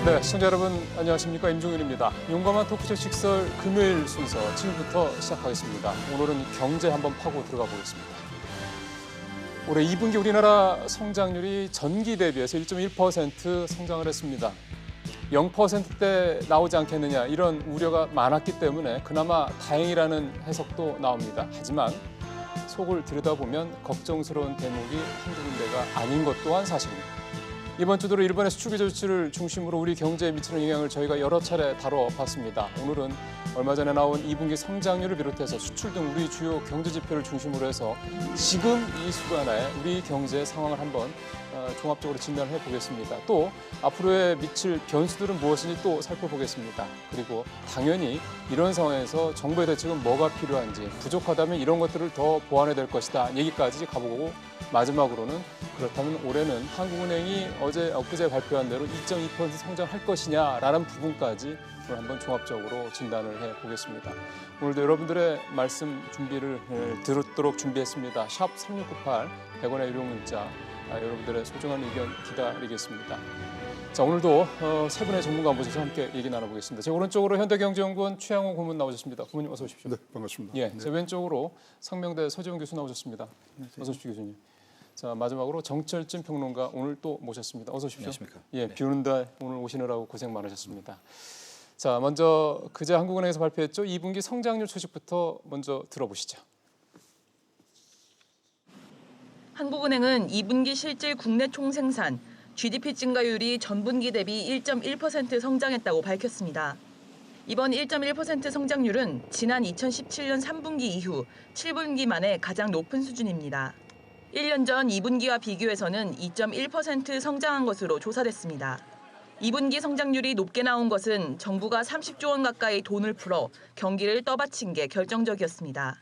네, 시청자 여러분 안녕하십니까, 임종윤입니다. 용감한 토크쇼 식설 금요일 순서 지금부터 시작하겠습니다. 오늘은 경제 한번 파고 들어가 보겠습니다. 올해 2분기 우리나라 성장률이 전기 대비해서 1.1% 성장을 했습니다. 0%대 나오지 않겠느냐 이런 우려가 많았기 때문에 그나마 다행이라는 해석도 나옵니다. 하지만 속을 들여다보면 걱정스러운 대목이 한두 군데가 아닌 것 또한 사실입니다. 이번 주 들어 일본의 수출 규제 조치를 중심으로 우리 경제에 미치는 영향을 저희가 여러 차례 다뤄봤습니다. 오늘은 얼마 전에 나온 2분기 성장률을 비롯해서 수출 등 우리 주요 경제 지표를 중심으로 해서 지금 이 순간에 우리 경제 상황을 한번 종합적으로 진단을 해보겠습니다. 또 앞으로에 미칠 변수들은 무엇인지 또 살펴보겠습니다. 그리고 당연히 이런 상황에서 정부의 대책은 뭐가 필요한지, 부족하다면 이런 것들을 더 보완해야 될 것이다 얘기까지 가보고, 마지막으로는 그렇다면 올해는 한국은행이 엊그제 발표한 대로 2.2% 성장할 것이냐라는 부분까지 오늘 한번 종합적으로 진단을 해보겠습니다. 오늘도 여러분들의 말씀 준비를 들었도록 준비했습니다. 샵 3698, 100원의 유료 문자, 여러분들의 소중한 의견 기다리겠습니다. 자, 오늘도 세 분의 전문가 모셔서 함께 얘기 나눠보겠습니다. 제 오른쪽으로 현대경제연구원 최양호 고문 나오셨습니다. 고문님 어서 오십시오. 네, 반갑습니다. 예, 제 왼쪽으로 상명대 서지훈 교수 나오셨습니다. 어서 오십시오, 교수님. 자, 마지막으로 정철진 평론가 오늘 또 모셨습니다. 어서 오십시오. 안녕하십니까. 예, 비 오는 날 오늘 오시느라고 고생 많으셨습니다. 자, 먼저 그제 한국은행에서 발표했죠. 2분기 성장률 소식부터 먼저 들어보시죠. 한국은행은 2분기 실질 국내 총생산, GDP 증가율이 전분기 대비 1.1% 성장했다고 밝혔습니다. 이번 1.1% 성장률은 지난 2017년 3분기 이후 7분기 만에 가장 높은 수준입니다. 1년 전 2분기와 비교해서는 2.1% 성장한 것으로 조사됐습니다. 2분기 성장률이 높게 나온 것은 정부가 30조 원 가까이 돈을 풀어 경기를 떠받친 게 결정적이었습니다.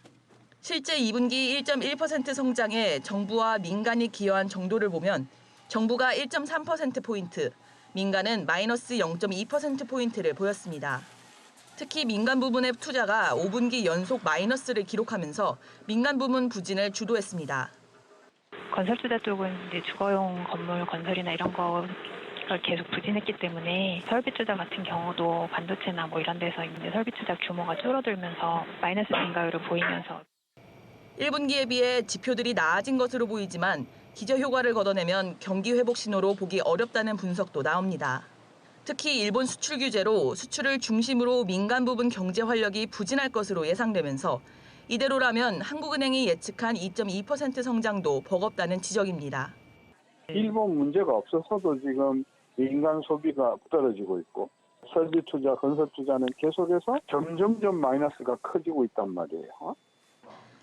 실제 2분기 1.1% 성장에 정부와 민간이 기여한 정도를 보면 정부가 1.3%포인트, 민간은 마이너스 0.2%포인트를 보였습니다. 특히 민간 부문의 투자가 5분기 연속 마이너스를 기록하면서 민간 부문 부진을 주도했습니다. 건설 투자 쪽은 이제 주거용 건물 건설이나 이런 거를 계속 부진했기 때문에 설비 투자 같은 경우도 반도체나 이런 데서 이제 설비 투자 규모가 줄어들면서 마이너스 증가율을 보이면서 1분기에 비해 지표들이 나아진 것으로 보이지만 기저 효과를 걷어내면 경기 회복 신호로 보기 어렵다는 분석도 나옵니다. 특히 일본 수출 규제로 수출을 중심으로 민간 부분 경제 활력이 부진할 것으로 예상되면서 이대로라면 한국은행이 예측한 2.2% 성장도 버겁다는 지적입니다. 일본 문제가 없어서도 지금 민간 소비가 떨어지고 있고 설비 투자, 건설 투자는 계속해서 점점점 마이너스가 커지고 있단 말이에요.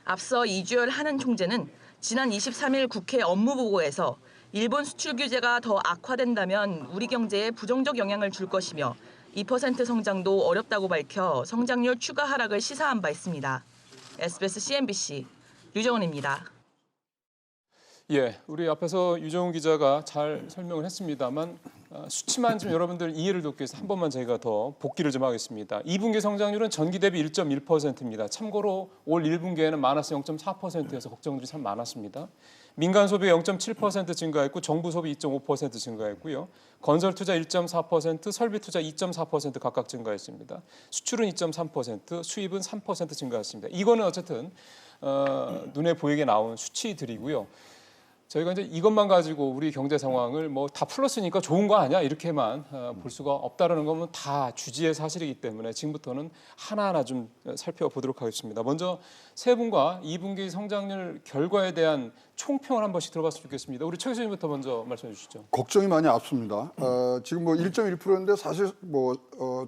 앞서 이주열 한은 총재는 지난 23일 국회 업무보고에서 일본 수출 규제가 더 악화된다면 우리 경제에 부정적 영향을 줄 것이며 2% 성장도 어렵다고 밝혀 성장률 추가 하락을 시사한 바 있습니다. SBS CNBC 류정은입니다. 예, 우리 앞에서 유정훈 기자가 잘 설명을 했습니다만 수치만 좀 여러분들 이해를 돕기 위해서 한 번만 저희가 더 복기를 좀 하겠습니다. 2분기 성장률은 전기 대비 1.1%입니다. 참고로 올 1분기에는 마이너스 0.4%여서 걱정들이 참 많았습니다. 민간 소비 0.7% 증가했고 정부 소비 2.5% 증가했고요. 건설 투자 1.4%, 설비 투자 2.4% 각각 증가했습니다. 수출은 2.3%, 수입은 3% 증가했습니다. 이거는 어쨌든 눈에 보이게 나온 수치들이고요. 저희가 이제 이것만 가지고 우리 경제 상황을 다 플러스니까 좋은 거 아니야 이렇게만 볼 수가 없다라는 거면 다 주지의 사실이기 때문에 지금부터는 하나하나 좀 살펴보도록 하겠습니다. 먼저 세 분과 2분기 성장률 결과에 대한 총평을 한 번씩 들어봤으면 좋겠습니다. 우리 최 교수님부터 먼저 말씀해 주시죠. 걱정이 많이 앞섭니다. 지금 1.1%인데 사실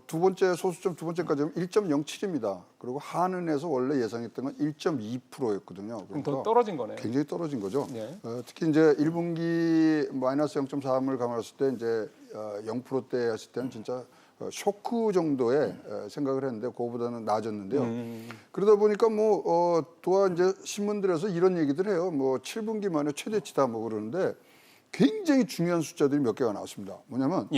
두 번째 소수점 두 번째까지는 1.07입니다. 그리고 한은에서 원래 예상했던 건 1.2%였거든요. 그럼 더 떨어진 거네요. 굉장히 떨어진 거죠. 네. 특히 이제 1분기 마이너스 0.3을 감안했을 때 이제 0%대 했을 때는 진짜 쇼크 정도의 생각을 했는데 그거보다는 나아졌는데요. 그러다 보니까 또한 이제 신문들에서 이런 얘기들 해요. 7분기 만에 최대치다 그러는데 굉장히 중요한 숫자들이 몇 개가 나왔습니다. 뭐냐면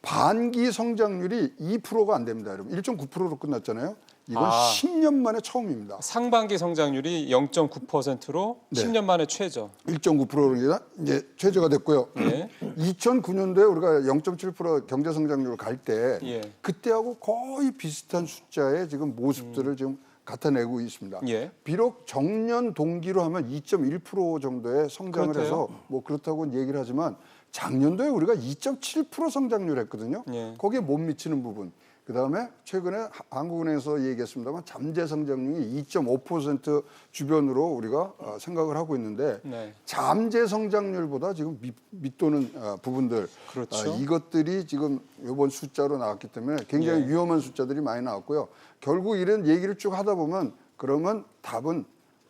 반기 성장률이 2%가 안 됩니다. 여러분 1.9%로 끝났잖아요. 이건 10년 만에 처음입니다. 상반기 성장률이 0.9%로 네. 10년 만에 최저. 1.9%가 이제 최저가 됐고요. 예. 2009년도에 우리가 0.7% 경제 성장률을 갈 때 예. 그때하고 거의 비슷한 숫자의 지금 모습들을 지금 나타내고 있습니다. 예. 비록 정년 동기로 하면 2.1% 정도의 성장을 그렇대요. 해서 뭐 그렇다고 얘기를 하지만 작년도에 우리가 2.7% 성장률 했거든요. 예. 거기에 못 미치는 부분. 그다음에 최근에 한국은행에서 얘기했습니다만 잠재 성장률이 2.5% 주변으로 우리가 생각을 하고 있는데 네. 잠재 성장률보다 지금 밑도는 부분들 그렇죠. 이것들이 지금 이번 숫자로 나왔기 때문에 굉장히 예. 위험한 숫자들이 많이 나왔고요. 결국 이런 얘기를 쭉 하다 보면 그러면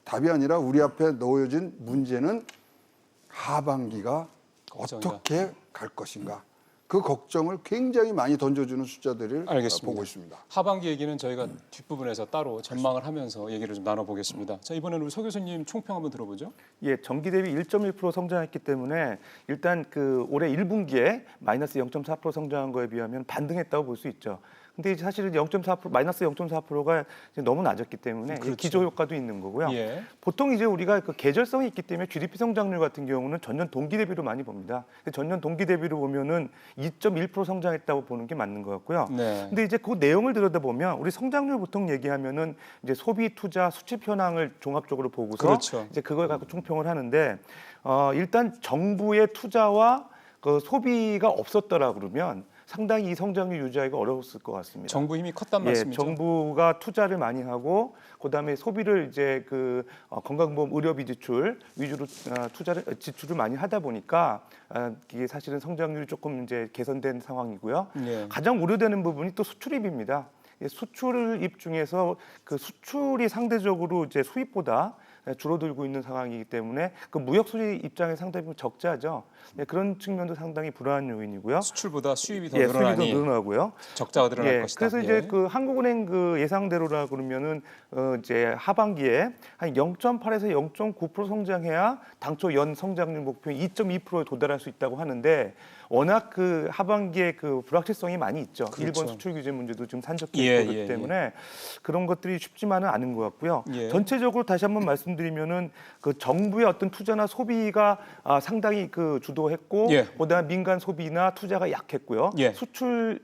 답이 아니라 우리 앞에 놓여진 문제는 하반기가 걱정이다. 어떻게 갈 것인가. 그 걱정을 굉장히 많이 던져주는 숫자들을 알겠습니다. 보고 있습니다. 하반기 얘기는 저희가 뒷부분에서 따로 전망을 하면서 얘기를 좀 나눠보겠습니다. 자, 이번에는 우리 서 교수님 총평 한번 들어보죠. 예, 전기 대비 1.1% 성장했기 때문에 일단 그 올해 1분기에 마이너스 0.4% 성장한 거에 비하면 반등했다고 볼 수 있죠. 근데 이제 사실은 0.4% 마이너스 0.4%가 너무 낮았기 때문에 그렇죠. 기저 효과도 있는 거고요. 예. 보통 이제 우리가 그 계절성이 있기 때문에 GDP 성장률 같은 경우는 전년 동기 대비로 많이 봅니다. 전년 동기 대비로 보면은 2.1% 성장했다고 보는 게 맞는 것 같고요. 네. 근데 이제 그 내용을 들여다보면 우리 성장률 보통 얘기하면은 이제 소비, 투자, 수출 현황을 종합적으로 보고서 그렇죠. 이제 그걸 갖고 총평을 하는데 일단 정부의 투자와 그 소비가 없었더라 그러면 상당히 이 성장률 유지하기가 어려웠을 것 같습니다. 정부 힘이 컸단 예, 말씀이죠. 정부가 투자를 많이 하고 그다음에 소비를 이제 그 건강보험 의료비 지출 위주로 지출을 많이 하다 보니까 이게 사실은 성장률이 조금 이제 개선된 상황이고요. 예. 가장 우려되는 부분이 또 수출입입니다. 수출입 중에서 그 수출이 상대적으로 이제 수입보다 줄어들고 있는 상황이기 때문에 그 무역 수지 입장에 상당히 적자죠. 그런 측면도 상당히 불안한 요인이고요. 수출보다 수입이 더 수입이 더 늘어나니 늘어나고요. 적자가 늘어날 것이다. 그래서 이제 예. 그 한국은행 그 예상대로라 그러면은 이제 하반기에 한 0.8에서 0.9% 성장해야 당초 연 성장률 목표 2.2%에 도달할 수 있다고 하는데 워낙 그 하반기에 그 불확실성이 많이 있죠. 그렇죠. 일본 수출 규제 문제도 지금 산적해 예, 있기 예, 때문에 그런 것들이 쉽지만은 않은 것 같고요. 예. 전체적으로 다시 한번 말씀드리면은 그 정부의 어떤 투자나 소비가 상당히 그 주도했고 예. 그다음 민간 소비나 투자가 약했고요. 예. 수출이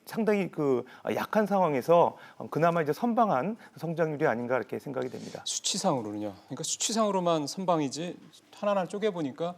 상당히 그 약한 상황에서 그나마 이제 선방한 성장률이 아닌가 이렇게 생각이 됩니다. 수치상으로는요. 그러니까 수치상으로만 선방이지 하나하나 쪼개 보니까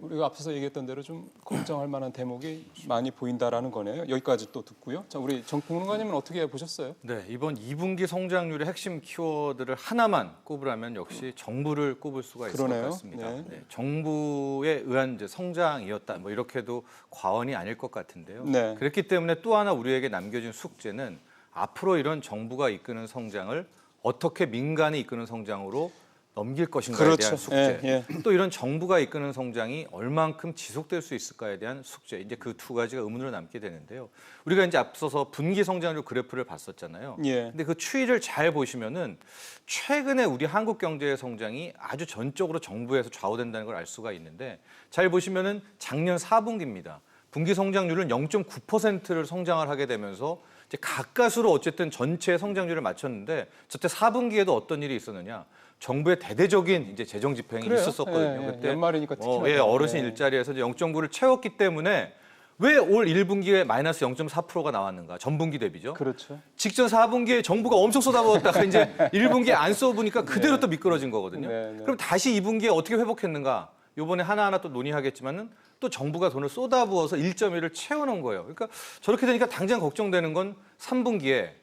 우리가 앞서서 얘기했던 대로 좀 걱정할 만한 대목이 많이 보인다라는 거네요. 여기까지 또 듣고요. 자, 우리 정평론가님은 어떻게 보셨어요? 네, 이번 2분기 성장률의 핵심 키워드를 하나만 꼽으라면 역시 정부를 꼽을 수가 있을 그러네요. 것 같습니다. 네. 네, 정부에 의한 이제 성장이었다. 뭐 이렇게도 과언이 아닐 것 같은데요. 네. 그렇기 때문에 또 하나 우리에게 남겨진 숙제는 앞으로 이런 정부가 이끄는 성장을 어떻게 민간이 이끄는 성장으로 넘길 것인가에 그렇죠. 대한 숙제. 예, 또 이런 정부가 이끄는 성장이 얼만큼 지속될 수 있을까에 대한 숙제. 이제 그 두 가지가 의문으로 남게 되는데요. 우리가 이제 앞서서 분기 성장률 그래프를 봤었잖아요. 예. 근데 그 추이를 잘 보시면은 최근에 우리 한국 경제의 성장이 아주 전적으로 정부에서 좌우된다는 걸 알 수가 있는데 잘 보시면은 작년 4분기입니다. 분기 성장률은 0.9%를 성장을 하게 되면서 이제 가까스로 어쨌든 전체 성장률을 맞췄는데 저때 4분기에도 어떤 일이 있었느냐? 정부의 대대적인 이제 재정 집행이 그래요? 있었거든요. 예, 예. 그때 연말이니까 특히나 예, 어르신 예. 일자리에서 이제 0.9를 채웠기 때문에 왜 올 1분기에 마이너스 0.4%가 나왔는가? 전분기 대비죠. 그렇죠. 직전 4분기에 정부가 엄청 쏟아부었다가 이제 1분기에 안 써보니까 그대로 또 미끄러진 거거든요. 네, 네. 그럼 다시 2분기에 어떻게 회복했는가? 이번에 하나하나 또 논의하겠지만은 또 정부가 돈을 쏟아부어서 1.1을 채워놓은 거예요. 그러니까 저렇게 되니까 당장 걱정되는 건 3분기에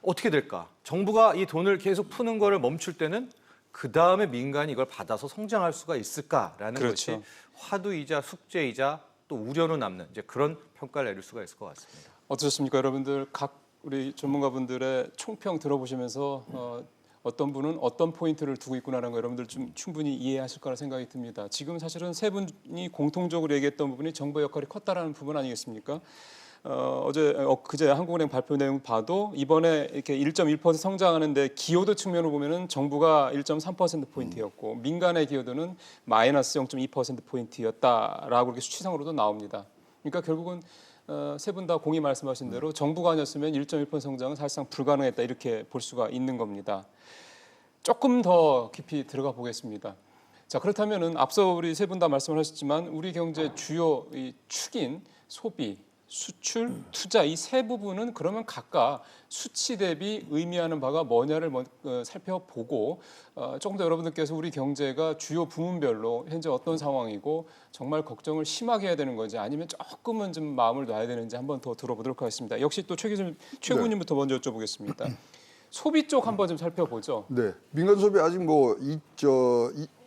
어떻게 될까? 정부가 이 돈을 계속 푸는 거를 멈출 때는 그 다음에 민간이 이걸 받아서 성장할 수가 있을까라는 그렇죠. 것이 화두이자 숙제이자 또 우려로 남는 이제 그런 평가를 내릴 수가 있을 것 같습니다. 어떠셨습니까, 여러분들? 각 우리 전문가분들의 총평 들어보시면서 어떤 분은 어떤 포인트를 두고 있구나라는 거 여러분들 좀 충분히 이해하실 거라 생각이 듭니다. 지금 사실은 세 분이 공통적으로 얘기했던 부분이 정부의 역할이 컸다라는 부분 아니겠습니까? 그제 한국은행 발표 내용 봐도 이번에 이렇게 1.1% 성장하는데 기여도 측면으로 보면은 정부가 1.3% 포인트였고 민간의 기여도는 마이너스 0.2% 포인트였다라고 이렇게 수치상으로도 나옵니다. 그러니까 결국은 세 분 다 공히 말씀하신 대로 정부가 아니었으면 1.1% 성장은 사실상 불가능했다 이렇게 볼 수가 있는 겁니다. 조금 더 깊이 들어가 보겠습니다. 자, 그렇다면은 앞서 우리 세 분 다 말씀을 하셨지만 우리 경제 주요 이 축인 소비, 수출, 투자 이 세 부분은 그러면 각각 수치 대비 의미하는 바가 뭐냐를 살펴보고 조금 더 여러분들께서 우리 경제가 주요 부문별로 현재 어떤 상황이고 정말 걱정을 심하게 해야 되는 건지 아니면 조금은 좀 마음을 놔야 되는지 한번 더 들어보도록 하겠습니다. 역시 또 최 교수님부터 먼저 여쭤보겠습니다. 소비 쪽 한번 좀 살펴보죠. 네, 민간 소비 아직 뭐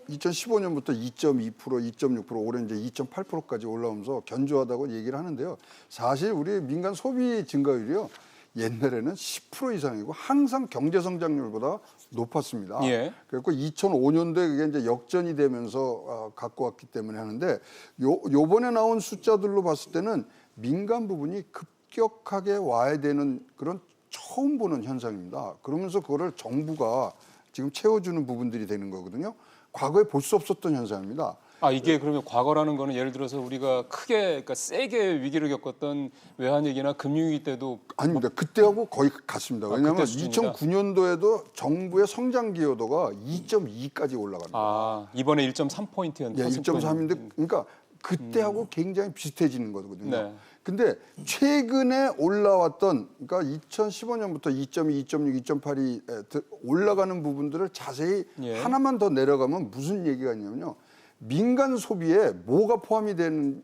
2015년부터 2.2%, 2.6%, 올해 이제 2.8%까지 올라오면서 견조하다고 얘기를 하는데요. 사실 우리 민간 소비 증가율이요. 옛날에는 10% 이상이고 항상 경제 성장률보다 높았습니다. 예. 그래서 2005년도에 그게 이제 역전이 되면서 갖고 왔기 때문에 하는데 요번에 나온 숫자들로 봤을 때는 민간 부분이 급격하게 와야 되는 그런 처음 보는 현상입니다. 그러면서 그거를 정부가 지금 채워주는 부분들이 되는 거거든요. 과거에 볼 수 없었던 현상입니다. 아, 이게 그러면 과거라는 거는 예를 들어서 우리가 크게 그러니까 세게 위기를 겪었던 외환위기나 금융위기 때도 아닙니다. 그때하고 거의 같습니다. 왜냐하면 그때 수준이다. 2009년도에도 정부의 성장 기여도가 2.2까지 올라갑니다. 아, 이번에 1.3포인트였는데. 예, 1.3인데 그러니까 그때하고 굉장히 비슷해지는 거거든요. 네. 근데 최근에 올라왔던 그러니까 2015년부터 2.2, 2.6, 2.8이 올라가는 부분들을 자세히 예. 하나만 더 내려가면 무슨 얘기가 있냐면요. 민간 소비에 뭐가 포함이 되느냐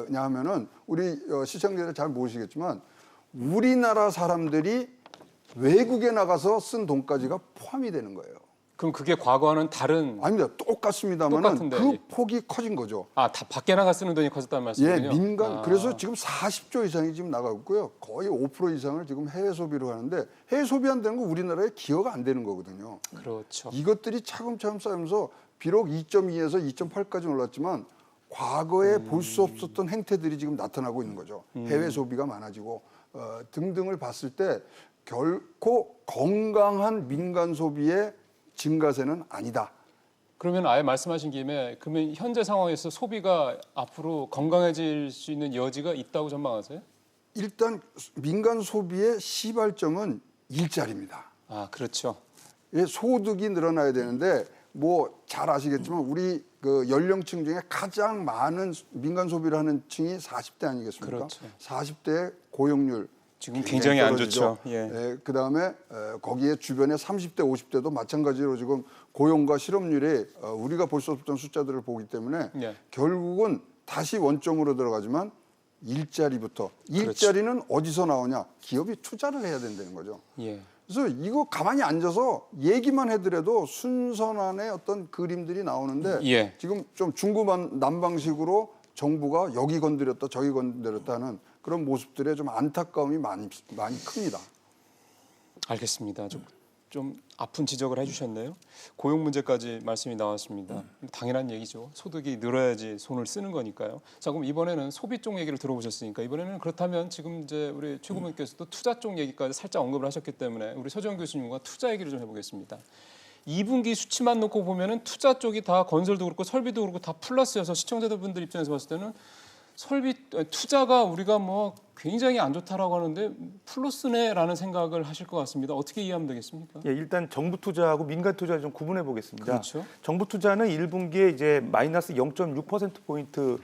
하면은 우리 시청자들 잘 모르시겠지만 우리나라 사람들이 외국에 나가서 쓴 돈까지가 포함이 되는 거예요. 그럼 그게 과거와는 다른 아닙니다. 똑같습니다만 똑같은데. 그 폭이 커진 거죠. 다 밖에 나가 쓰는 돈이 커졌다는 말씀이군요. 예, 민간 아. 그래서 지금 40조 이상이 지금 나가고 있고요. 거의 5% 이상을 지금 해외 소비로 하는데 해외 소비한다는 건 우리나라에 기여가 안 되는 거거든요. 그렇죠. 이것들이 차근차근 쌓이면서 비록 2.2에서 2.8까지 올랐지만 과거에 볼 수 없었던 행태들이 지금 나타나고 있는 거죠. 해외 소비가 많아지고 등등을 봤을 때 결코 건강한 민간 소비의 증가세는 아니다. 그러면 아예 말씀하신 김에 그러면 현재 상황에서 소비가 앞으로 건강해질 수 있는 여지가 있다고 전망하세요? 일단 민간 소비의 시발점은 일자리입니다. 아, 그렇죠. 예, 소득이 늘어나야 되는데 뭐 잘 아시겠지만 우리 그 연령층 중에 가장 많은 민간 소비를 하는 층이 40대 아니겠습니까? 그렇죠. 40대 고용률 지금 굉장히 안 떨어지죠. 좋죠. 예. 그다음에 거기에 주변에 30대, 50대도 마찬가지로 지금 고용과 실업률이 우리가 볼 수 없던 숫자들을 보기 때문에 예. 결국은 다시 원점으로 들어가지만 일자리부터 일자리는 어디서 나오냐? 기업이 투자를 해야 된다는 거죠. 예. 그래서 이거 가만히 앉아서 얘기만 해더라도 순선안의 어떤 그림들이 나오는데 예. 지금 좀 중구난방식으로 정부가 여기 건드렸다 저기 건드렸다 하는 그런 모습들에 좀 안타까움이 많이 큽니다. 알겠습니다. 좀 아픈 지적을 해주셨네요. 고용 문제까지 말씀이 나왔습니다. 당연한 얘기죠. 소득이 늘어야지 손을 쓰는 거니까요. 자, 그럼 이번에는 소비 쪽 얘기를 들어보셨으니까 이번에는 그렇다면 지금 이제 우리 최 고문께서도 투자 쪽 얘기까지 살짝 언급을 하셨기 때문에 우리 서정 교수님과 투자 얘기를 좀 해보겠습니다. 2분기 수치만 놓고 보면은 투자 쪽이 다 건설도 그렇고 설비도 그렇고 다 플러스여서 시청자분들 입장에서 봤을 때는 투자가 우리가 뭐 굉장히 안 좋다라고 하는데 플러스네라는 생각을 하실 것 같습니다. 어떻게 이해하면 되겠습니까? 예, 일단 정부 투자하고 민간 투자를 좀 구분해 보겠습니다. 그렇죠. 정부 투자는 1분기에 이제 마이너스 0.6% 포인트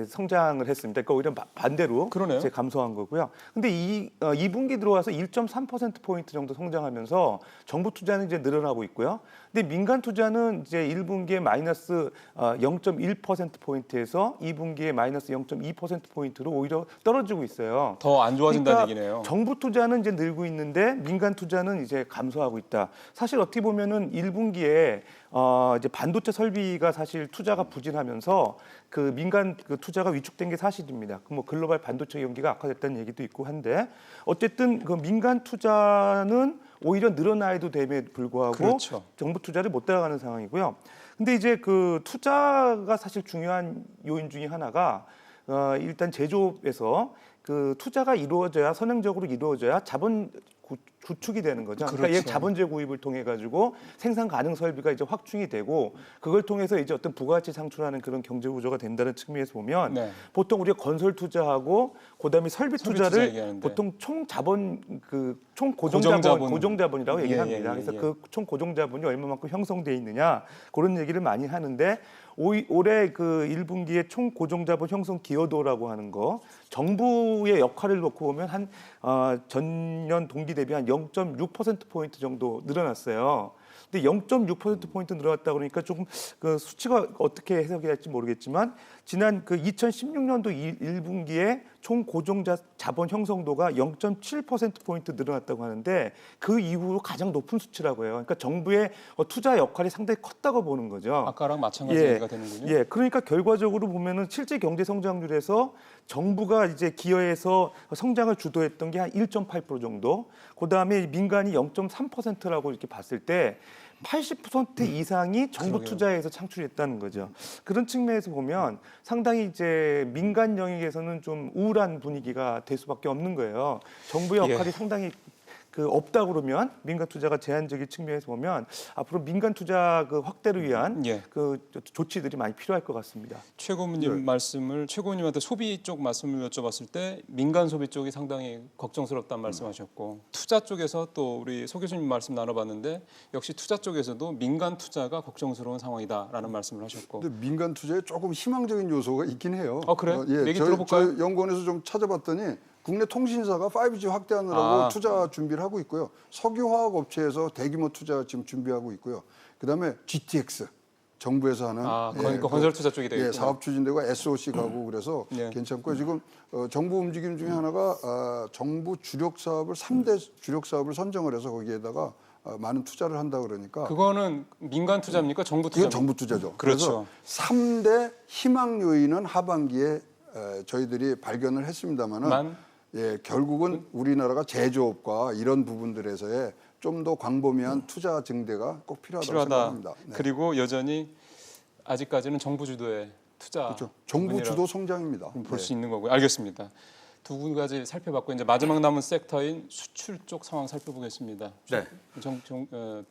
성장을 했습니다. 그러니까 오히려 반대로 그러네요. 이제 감소한 거고요. 근데 2분기 들어와서 1.3% 포인트 정도 성장하면서 정부 투자는 이제 늘어나고 있고요. 근데 민간 투자는 이제 1분기에 마이너스 0.1% 포인트에서 2분기에 마이너스 0.2% 포인트로 오히려 떨어지고 있어요. 더 안 좋아진다는 그러니까 얘기네요. 정부 투자는 이제 늘고 있는데 민간 투자는 이제 감소하고 있다. 사실 어떻게 보면은 1분기에 이제 반도체 설비가 사실 투자가 부진하면서 그 민간 그 투자가 위축된 게 사실입니다. 뭐 글로벌 반도체 경기가 악화됐다는 얘기도 있고 한데 어쨌든 그 민간 투자는 오히려 늘어나야도 됨에 불구하고 그렇죠. 정부 투자를 못 따라가는 상황이고요. 근데 이제 그 투자가 사실 중요한 요인 중에 하나가 일단 제조업에서 그 투자가 이루어져야 선행적으로 이루어져야 자본 구축이 되는 거죠. 그러니까 그렇죠. 이 자본재 구입을 통해 가지고 생산 가능 설비가 이제 확충이 되고 그걸 통해서 이제 어떤 부가가치 창출하는 그런 경제 구조가 된다는 측면에서 보면 네. 보통 우리가 건설 투자하고 그다음에 설비 투자 투자를 얘기하는데. 보통 총 자본 총 고정자본. 고정자본이라고 예, 얘기합니다. 예, 예, 그래서 예. 그 총 고정자본이 얼마만큼 형성돼 있느냐 그런 얘기를 많이 하는데 올해 그 1분기에 총 고정자본 형성 기여도라고 하는 거 정부의 역할을 놓고 보면 한 전년 동기 대비 한 0.6% 포인트 정도 늘어났어요. 근데 0.6% 포인트 늘어났다 그러니까 조금 그 수치가 어떻게 해석이 될지 모르겠지만 지난 그 2016년도 1분기에 총 고정자 자본 형성도가 0.7% 포인트 늘어났다고 하는데 그 이후로 가장 높은 수치라고 해요. 그러니까 정부의 투자 역할이 상당히 컸다고 보는 거죠. 아까랑 마찬가지 예. 얘기가 되는군요. 예, 그러니까 결과적으로 보면은 실제 경제 성장률에서 정부가 이제 기여해서 성장을 주도했던 게 한 1.8% 정도, 그 다음에 민간이 0.3%라고 이렇게 봤을 때 80% 이상이 정부 그러게요. 투자에서 창출했다는 거죠. 그런 측면에서 보면 상당히 이제 민간 영역에서는 좀 우울한 분위기가 될 수밖에 없는 거예요. 정부의 역할이 예. 상당히 그 없다 그러면 민간 투자가 제한적인 측면에서 보면 앞으로 민간 투자 그 확대를 위한 예. 그 조치들이 많이 필요할 것 같습니다. 최고님 말씀을 최고님한테 소비 쪽 말씀을 여쭤봤을 때 민간 소비 쪽이 상당히 걱정스럽다는 말씀하셨고 투자 쪽에서 또 우리 소 교수님 말씀 나눠봤는데 역시 투자 쪽에서도 민간 투자가 걱정스러운 상황이다라는 말씀을 하셨고 근데 민간 투자에 조금 희망적인 요소가 있긴 해요. 그래요? 얘기 저희 들어볼까요? 연구원에서 좀 찾아봤더니 국내 통신사가 5G 확대하느라고 투자 준비를 하고 있고요. 석유화학 업체에서 대규모 투자 지금 준비하고 있고요. 그다음에 GTX 정부에서 하는 그러니까 건설 투자 쪽이 되겠구나. 사업 추진되고 SOC 가고 그래서 예. 괜찮고요. 지금 정부 움직임 중에 하나가 정부 주력 사업을 3대 주력 사업을 선정을 해서 거기에다가 많은 투자를 한다 그러니까 그거는 민간 투자입니까? 정부 이건 투자입니까? 정부 투자죠. 그렇죠. 그래서 3대 희망 요인은 하반기에 저희들이 발견을 했습니다만은 결국은 우리나라가 제조업과 이런 부분들에서의 좀 더 광범위한 투자 증대가 꼭 필요하다고 생각합니다. 네. 그리고 여전히 아직까지는 정부 주도의 투자 그렇죠. 정부 주도 성장입니다. 볼 수 있는 거고요. 알겠습니다. 두 가지 살펴봤고 이제 마지막 남은 섹터인 수출 쪽 상황 살펴보겠습니다. 네.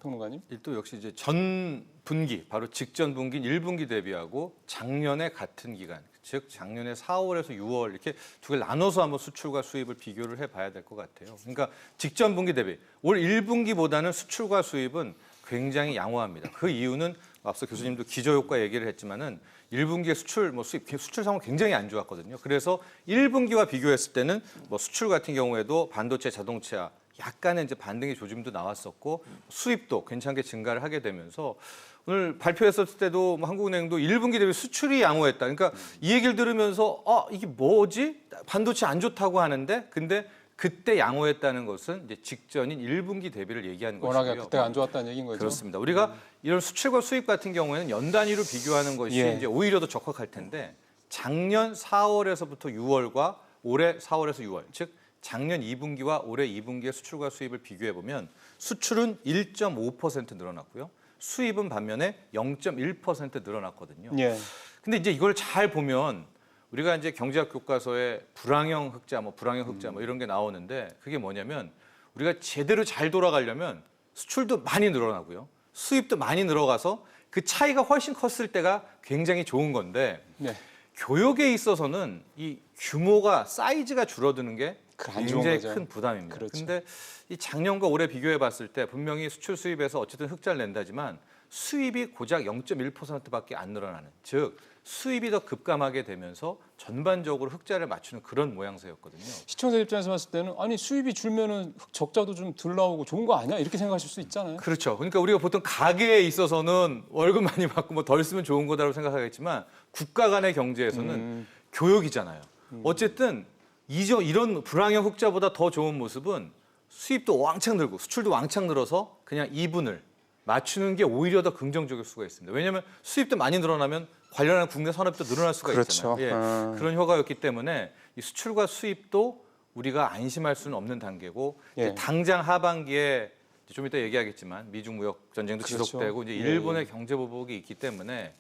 평론가님. 또 역시 이제 전 분기 바로 직전 분기인 1분기 대비하고 작년의 같은 기간 즉 작년에 4월에서 6월 이렇게 두 개를 나눠서 한번 수출과 수입을 비교를 해봐야 될 것 같아요. 그러니까 직전 분기 대비 올 1분기보다는 수출과 수입은 굉장히 양호합니다. 그 이유는 앞서 교수님도 기저효과 얘기를 했지만은 1분기에 수출, 수입, 수출 상황 굉장히 안 좋았거든요. 그래서 1분기와 비교했을 때는 수출 같은 경우에도 반도체, 자동차 약간의 이제 반등의 조짐도 나왔었고 수입도 괜찮게 증가를 하게 되면서 오늘 발표했을 때도 한국은행도 1분기 대비 수출이 양호했다. 그러니까 이 얘기를 들으면서 이게 뭐지? 반도체 안 좋다고 하는데 근데 그때 양호했다는 것은 이제 직전인 1분기 대비를 얘기하는 것이고요. 워낙에 그때가 안 좋았다는 얘기인 거죠. 그렇습니다. 우리가 이런 수출과 수입 같은 경우에는 연 단위로 비교하는 것이 이제 오히려 더 적합할 텐데 작년 4월에서부터 6월과 올해 4월에서 6월, 즉 작년 2분기와 올해 2분기의 수출과 수입을 비교해 보면 수출은 1.5% 늘어났고요. 수입은 반면에 0.1% 늘어났거든요. 예. 근데 이제 이걸 잘 보면 우리가 이제 경제학 교과서에 불황형 흑자, 불황형 흑자 이런 게 나오는데 그게 뭐냐면 우리가 제대로 잘 돌아가려면 수출도 많이 늘어나고요. 수입도 많이 늘어가서 그 차이가 훨씬 컸을 때가 굉장히 좋은 건데 네. 교역에 있어서는 이 규모가 사이즈가 줄어드는 게 안 좋은 굉장히 거죠. 큰 부담입니다. 그렇죠. 근데 이 작년과 올해 비교해 봤을 때 분명히 수출 수입에서 어쨌든 흑자를 낸다지만 수입이 고작 0.1%밖에 안 늘어나는, 즉 수입이 더 급감하게 되면서 전반적으로 흑자를 맞추는 그런 모양새였거든요. 시청자 입장에서 봤을 때는 아니 수입이 줄면은 적자도 좀 덜 나오고 좋은 거 아니야? 이렇게 생각하실 수 있잖아요. 그렇죠. 그러니까 우리가 보통 가게에 있어서는 월급 많이 받고 덜 쓰면 좋은 거다라고 생각하겠지만 국가 간의 경제에서는 교역이잖아요. 어쨌든 이런 불황형 흑자보다 더 좋은 모습은 수입도 왕창 늘고 수출도 왕창 늘어서 그냥 이분을 맞추는 게 오히려 더 긍정적일 수가 있습니다. 왜냐하면 수입도 많이 늘어나면 관련한 국내 산업도 늘어날 수가 그렇죠. 있잖아요. 그런 효과였기 때문에 이 수출과 수입도 우리가 안심할 수는 없는 단계고 이제 당장 하반기에 좀 이따 얘기하겠지만 미중 무역 전쟁도 그렇죠. 지속되고 이제 일본의 경제 보복이 있기 때문에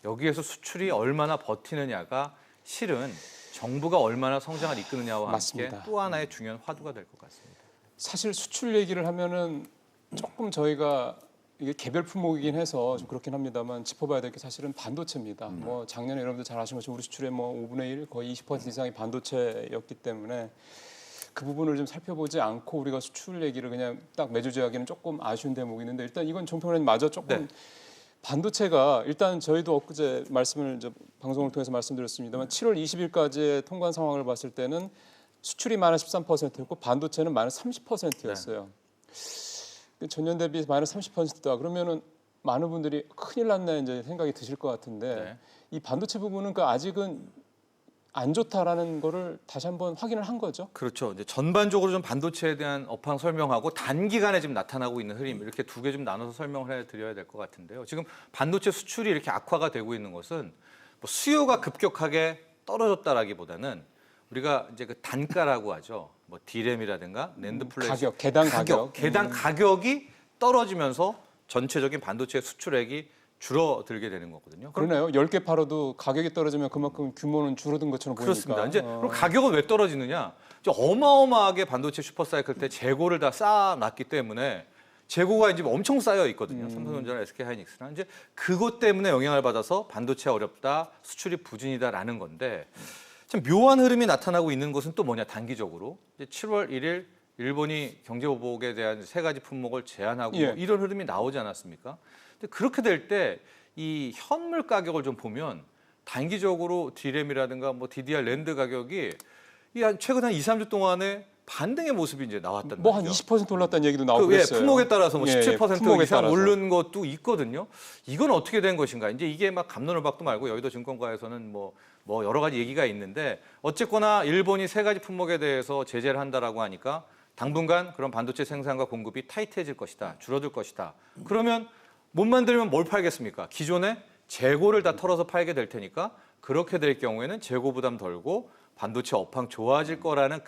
여기에서 수출이 얼마나 버티느냐가 실은 정부가 얼마나 성장을 이끄느냐와 맞습니다. 함께 또 하나의 중요한 화두가 될 것 같습니다. 사실 수출 얘기를 하면은 조금 저희가 이게 개별 품목이긴 해서 좀 그렇긴 합니다만 짚어봐야 될 게 사실은 반도체입니다. 뭐 작년에 여러분들 잘 아시는 것처럼 우리 수출의 뭐 5분의 1 거의 20% 이상이 반도체였기 때문에 그 부분을 좀 살펴보지 않고 우리가 수출 얘기를 그냥 딱 매주제하기는 조금 아쉬운 대목이 있는데 일단 이건 종평은 마저 조금 반도체가 일단 저희도 엊그제 말씀을 이제 방송을 통해서 말씀드렸습니다만 7월 20일까지의 통관 상황을 봤을 때는 수출이 마이너스 13%였고 반도체는 마이너스 30%였어요. 전년 대비 마이너스 30%다. 그러면은 많은 분들이 큰일 났네 이제 생각이 드실 것 같은데 이 반도체 부분은 그러니까 아직은 안 좋다라는 거를 다시 한번 확인을 한 거죠. 그렇죠. 이제 전반적으로 좀 반도체에 대한 업황 설명하고 단기간에 지금 나타나고 있는 흐름 이렇게 두 개 좀 나눠서 설명을 해드려야 될 것 같은데요. 지금 반도체 수출이 이렇게 악화가 되고 있는 것은 뭐 수요가 급격하게 떨어졌다라기보다는 우리가 이제 그 단가라고 하죠. 뭐 D램이라든가 낸드 플래시 가격, 개당 가격. 개당 가격이 떨어지면서 전체적인 반도체 수출액이 줄어들게 되는 거거든요. 그러나요? 10개 팔아도 가격이 떨어지면 그만큼 규모는 줄어든 것처럼 보이니까. 그렇습니다. 이제 그럼 가격은 왜 떨어지느냐? 이제 어마어마하게 반도체 슈퍼사이클 때 재고를 다 쌓아놨기 때문에 재고가 이제 엄청 쌓여 있거든요. 삼성전자나 SK하이닉스나 이제 그것 때문에 영향을 받아서 반도체 어렵다, 수출이 부진이다라는 건데 참 묘한 흐름이 나타나고 있는 것은 또 뭐냐? 단기적으로 이제 7월 1일 일본이 경제보복에 대한 3가지 품목을 제한하고 예. 뭐 이런 흐름이 나오지 않았습니까? 근데 그렇게 될 때 이 현물 가격을 좀 보면 단기적으로 D램이라든가 뭐 DDR 랜드 가격이 최근 한 2, 3주 동안에 반등의 모습이 이제 나왔단 뭐 한 말이죠. 20% 올랐다는 얘기도 나오고 예, 있어요. 품목에 따라서 뭐 예, 17% 품목에 이상 따라서. 오른 것도 있거든요. 이건 어떻게 된 것인가? 이제 이게 막 갑론을박도 말고 여의도 증권가에서는 뭐 여러 가지 얘기가 있는데 어쨌거나 일본이 3가지 품목에 대해서 제재를 한다라고 하니까 당분간 그런 반도체 생산과 공급이 타이트해질 것이다, 줄어들 것이다. 그러면 못 만들면 뭘 팔겠습니까? 기존에 재고를 다 털어서 팔게 될 테니까 그렇게 될 경우에는 재고 부담 덜고 반도체 업황 좋아질 거라는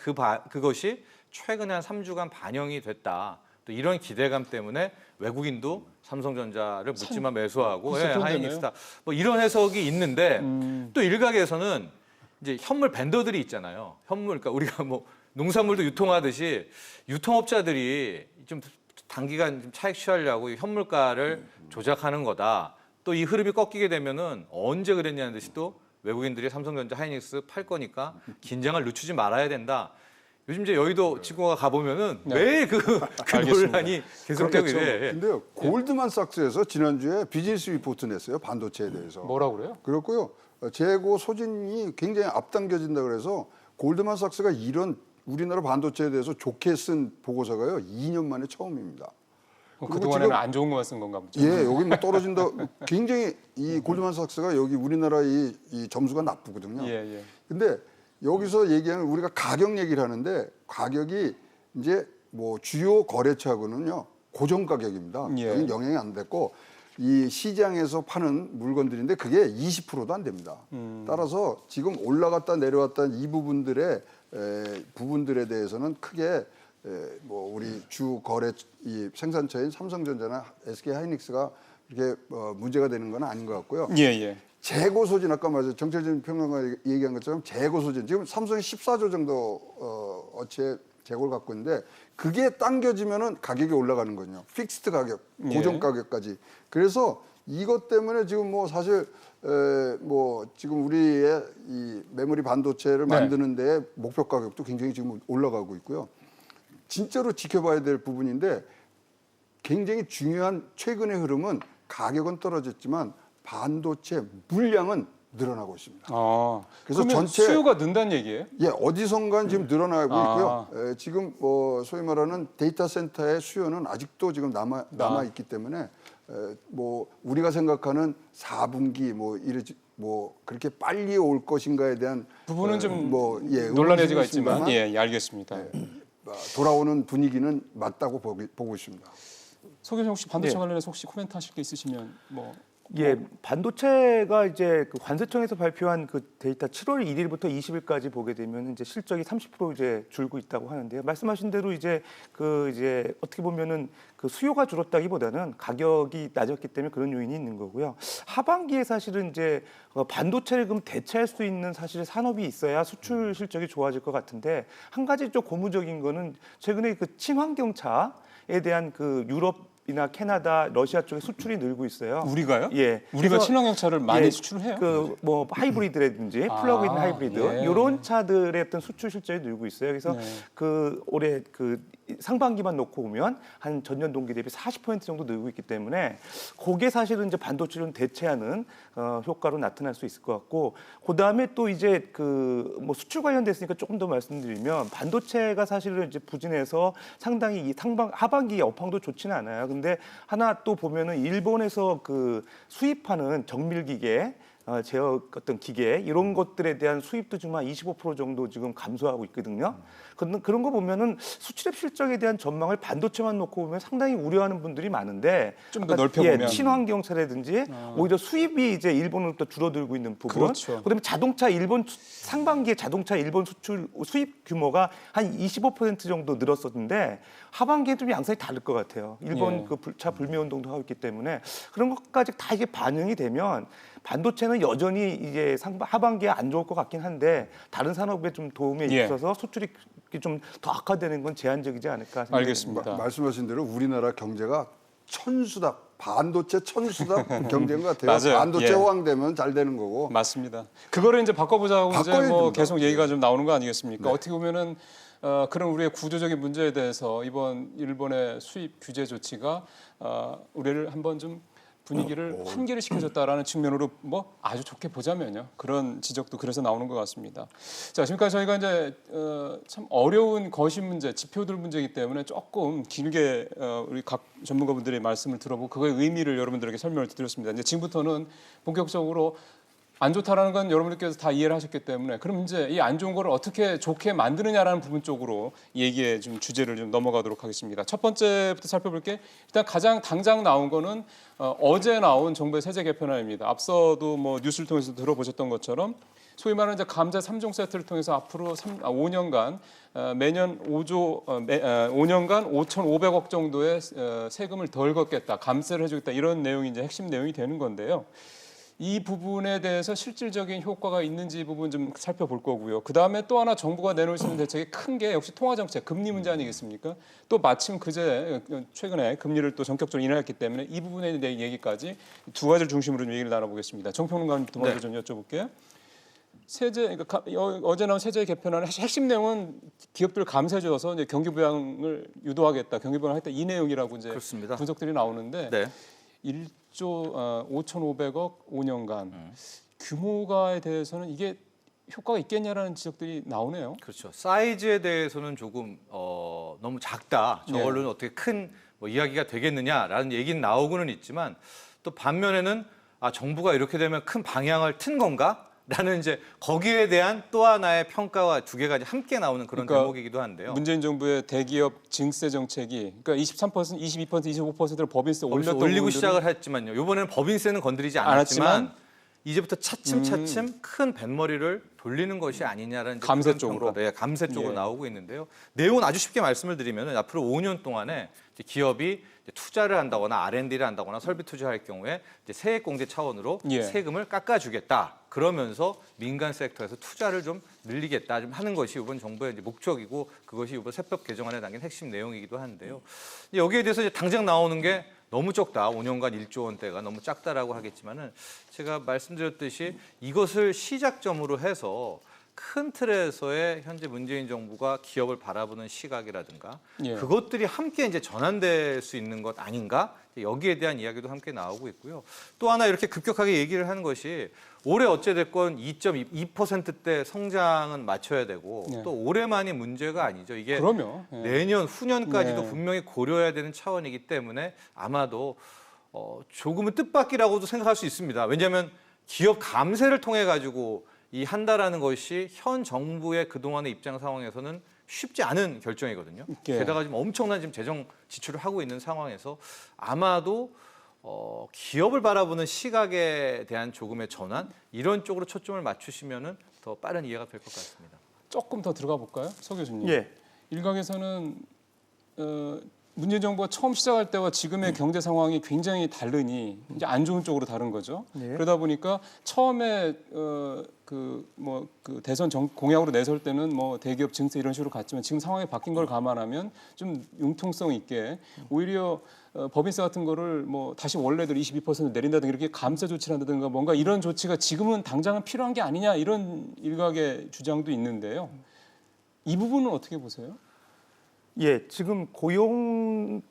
그것이 최근에 한 3주간 반영이 됐다. 또 이런 기대감 때문에 외국인도 삼성전자를 묻지마 매수하고 글쎄, 그런데요. 하이닉스다. 뭐 이런 해석이 있는데 또 일각에서는 이제 현물 벤더들이 있잖아요. 현물 그러니까 우리가 뭐 농산물도 유통하듯이 유통업자들이 좀 단기간 좀 차익 취하려고 현물가를 조작하는 거다. 또 이 흐름이 꺾이게 되면은 언제 그랬냐는 듯이 또 외국인들이 삼성전자, 하이닉스 팔 거니까 긴장을 늦추지 말아야 된다. 요즘 이제 여의도 직구가 가보면은 매일 그 논란이 계속되고 그렇겠죠. 있는데 근데요, 골드만삭스에서 지난주에 비즈니스 리포트 냈어요. 반도체에 대해서. 뭐라고 그래요? 그렇고요. 재고 소진이 굉장히 앞당겨진다 그래서 골드만삭스가 이런 우리나라 반도체에 대해서 좋게 쓴 보고서가요. 2년 만에 처음입니다. 그동안에는 지금- 안 좋은 것만 쓴 건가 보죠. 예, 여기 뭐 떨어진다. 굉장히 이 골드만삭스가 여기 우리나라 이 점수가 나쁘거든요. 예. 근데 여기서 얘기하는 우리가 가격 얘기를 하는데 가격이 이제 뭐 주요 거래처하고는요 고정 가격입니다. 예. 여기는 영향이 안 됐고 이 시장에서 파는 물건들인데 그게 20%도 안 됩니다. 따라서 지금 올라갔다 내려왔다 이 부분들에 부분들에 대해서는 크게 뭐 우리 주 거래 이 생산처인 삼성전자나 SK하이닉스가 이렇게 문제가 되는 건 아닌 것 같고요. 예. 재고 소진 아까 말씀 정철진 평론가 얘기한 것처럼 재고 소진 지금 삼성이 14조 정도 어치의 재고를 갖고 있는데 그게 당겨지면은 가격이 올라가는 거거든요. 픽스드 가격, 고정 예. 가격까지. 그래서 이것 때문에 지금 뭐 사실 뭐 지금 우리의 이 메모리 반도체를 네. 만드는 데 목표 가격도 굉장히 지금 올라가고 있고요. 진짜로 지켜봐야 될 부분인데 굉장히 중요한 최근의 흐름은 가격은 떨어졌지만 반도체 물량은 늘어나고 있습니다. 그래서 그래서 전체- 수요가 는다는 얘기예요? 예, 어디선간 지금 늘어나고 아. 있고요. 지금 소위 말하는 데이터 센터의 수요는 아직도 지금 남아 있기 때문에 뭐 우리가 생각하는 4분기 뭐 그렇게 빨리 올 것인가에 대한 부분은 좀 의문점이 논란의 여지가 있지만 있습니다만 예, 알겠습니다. 돌아오는 분위기는 맞다고 보고 있습니다. 소규성 혹시 반도체 네. 관련해서 혹시 코멘트 하실 게 있으시면 뭐 예, 반도체가 이제 그 관세청에서 발표한 그 데이터 7월 1일부터 20일까지 보게 되면 이제 실적이 30% 이제 줄고 있다고 하는데요. 말씀하신 대로 이제 어떻게 보면은 그 수요가 줄었다기보다는 가격이 낮았기 때문에 그런 요인이 있는 거고요. 하반기에 사실은 이제 반도체를 그럼 대체할 수 있는 사실 산업이 있어야 수출 실적이 좋아질 것 같은데 한 가지 좀 고무적인 거는 최근에 그 친환경차에 대한 그 유럽 이나 캐나다, 러시아 쪽에 수출이 늘고 있어요. 우리가요? 예. 우리가 그래서 친환경차를 많이 예, 수출을 해요? 그 뭐 하이브리드라든지 플러그인 하이브리드 예. 이런 차들의 어떤 수출 실적이 늘고 있어요. 그래서 네. 그 올해 그 상반기만 놓고 보면 한 전년 동기 대비 40% 정도 늘고 있기 때문에 그게 사실은 이제 반도체를 대체하는 효과로 나타날 수 있을 것 같고 그 다음에 또 이제 그 뭐 수출 관련됐으니까 조금 더 말씀드리면 반도체가 사실은 이제 부진해서 상당히 이 하반기 여파도 좋지는 않아요. 근데 하나 또 보면은 일본에서 그 수입하는 정밀기계 제어 어떤 기계 이런 것들에 대한 수입도 지금 한 25% 정도 지금 감소하고 있거든요. 그런 거 보면은 수출입 실적에 대한 전망을 반도체만 놓고 보면 상당히 우려하는 분들이 많은데 좀더 넓혀보면. 친환경차라든지 오히려 수입이 이제 일본으로부터 줄어들고 있는 부분. 그렇죠. 그다음에 상반기에 자동차 일본 수입 규모가 한 25% 정도 늘었었는데 하반기에 좀 양상이 다를 것 같아요. 일본 예. 그 차 불매 운동도 하고 있기 때문에 그런 것까지 다 이게 반영이 되면 반도체는 여전히 이제 하반기에 안 좋을 것 같긴 한데 다른 산업에 좀 도움에 예. 있어서 수출이 좀 더 악화되는 건 제한적이지 않을까 생각합니다. 알겠습니다. 말씀하신 대로 우리나라 경제가 천수다. 반도체 천수다 경제인 것 같아요. 맞아요. 반도체 예. 호황되면 잘 되는 거고. 맞습니다. 그거를 이제 바꿔보자고 이제 바꿔야 뭐 됩니다. 계속 얘기가 좀 나오는 거 아니겠습니까? 네. 어떻게 보면은 그런 우리의 구조적인 문제에 대해서 이번 일본의 수입 규제 조치가 우리를 한번 좀 분위기를 환기를 시켜줬다라는 측면으로 뭐 아주 좋게 보자면요. 그런 지적도 그래서 나오는 것 같습니다. 자, 지금까지 저희가 이제 참 어려운 거시 문제, 지표들 문제이기 때문에 조금 길게 우리 각 전문가분들의 말씀을 들어보고 그거의 의미를 여러분들에게 설명을 드렸습니다. 이제 지금부터는 본격적으로 안 좋다라는 건 여러분들께서 다 이해를 하셨기 때문에 그럼 이제 이 안 좋은 거를 어떻게 좋게 만드느냐라는 부분 쪽으로 얘기의 좀 주제를 좀 넘어가도록 하겠습니다. 첫 번째부터 살펴볼 게 일단 가장 당장 나온 거는 어제 나온 정부의 세제 개편안입니다. 앞서도 뭐 뉴스를 통해서 들어보셨던 것처럼 소위 말하는 이제 감세 3종 세트를 통해서 앞으로 5년간 매년 5년간 5,500억 정도의 세금을 덜 걷겠다, 감세를 해주겠다 이런 내용이 이제 핵심 내용이 되는 건데요. 이 부분에 대해서 실질적인 효과가 있는지 이 부분 좀 살펴볼 거고요. 그 다음에 또 하나 정부가 내놓을 수 있는 대책이 큰 게 역시 통화정책, 금리 문제 아니겠습니까? 또 마침 그제 최근에 금리를 또 전격적으로 인하했기 때문에 이 부분에 대한 얘기까지 두 가지를 중심으로 좀 얘기를 나눠보겠습니다. 정평론가님부터 먼저 좀 여쭤볼게요. 세제, 그러니까 어제 나온 세제 개편안의 핵심 내용은 기업들 감세 줘서 이제 경기 부양을 유도하겠다, 경기 부양을 하겠다 이 내용이라고 이제 그렇습니다. 분석들이 나오는데. 네. 1조 5,500억 5년간 규모가에 대해서는 이게 효과가 있겠냐라는 지적들이 나오네요. 그렇죠. 사이즈에 대해서는 조금 너무 작다. 저걸로는 어떻게 큰 뭐 이야기가 되겠느냐라는 얘기는 나오고는 있지만 또 반면에는 정부가 이렇게 되면 큰 방향을 튼 건가? 라는 이제 거기에 대한 또 하나의 평가와 두 개가 함께 나오는 그런 대목이기도 한데요. 문재인 정부의 대기업 증세 정책이 그러니까 23%, 22%, 25%를 법인세 올렸던 올리고 시작을 했지만요. 이번에는 법인세는 건드리지 않았지만 이제부터 차츰차츰 큰 뱃머리를 돌리는 것이 아니냐라는 감세 그런 쪽으로. 평가도, 감세 쪽으로 예. 나오고 있는데요. 내용은 아주 쉽게 말씀을 드리면 앞으로 5년 동안에 이제 기업이 이제 투자를 한다거나 R&D를 한다거나 설비 투자할 경우에 이제 세액공제 차원으로 예. 세금을 깎아주겠다. 그러면서 민간 섹터에서 투자를 좀 늘리겠다 좀 하는 것이 이번 정부의 이제 목적이고 그것이 이번 세법 개정안에 담긴 핵심 내용이기도 한데요. 여기에 대해서 이제 당장 나오는 게 너무 적다. 5년간 1조 원대가 너무 작다라고 하겠지만은 제가 말씀드렸듯이 이것을 시작점으로 해서 큰 틀에서의 현재 문재인 정부가 기업을 바라보는 시각이라든가 예. 그것들이 함께 이제 전환될 수 있는 것 아닌가? 여기에 대한 이야기도 함께 나오고 있고요. 또 하나 이렇게 급격하게 얘기를 하는 것이 올해 어찌됐건 2.2%대 성장은 맞춰야 되고 네. 또 올해만이 문제가 아니죠. 이게 그럼요. 예. 내년 후년까지도 네. 분명히 고려해야 되는 차원이기 때문에 아마도 조금은 뜻밖이라고도 생각할 수 있습니다. 왜냐하면 기업 감세를 통해 가지고 이 한다라는 것이 현 정부의 그동안의 입장 상황에서는 쉽지 않은 결정이거든요. 예. 게다가 지금 엄청난 지금 재정 지출을 하고 있는 상황에서 아마도 기업을 바라보는 시각에 대한 조금의 전환 이런 쪽으로 초점을 맞추시면은 더 빠른 이해가 될 것 같습니다. 조금 더 들어가 볼까요, 서 교수님? 예. 일각에서는 문재인 정부가 처음 시작할 때와 지금의 경제 상황이 굉장히 다르니 이제 안 좋은 쪽으로 다른 거죠. 네. 그러다 보니까 처음에 대선 공약으로 내설 때는 뭐 대기업 증세 이런 식으로 갔지만 지금 상황이 바뀐 걸 감안하면 좀 융통성 있게 오히려 법인세 같은 거를 뭐 다시 원래대로 22% 내린다든가 이렇게 감세 조치를 한다든가 뭔가 이런 조치가 지금은 당장은 필요한 게 아니냐 이런 일각의 주장도 있는데요. 이 부분은 어떻게 보세요? 예, 지금 고용이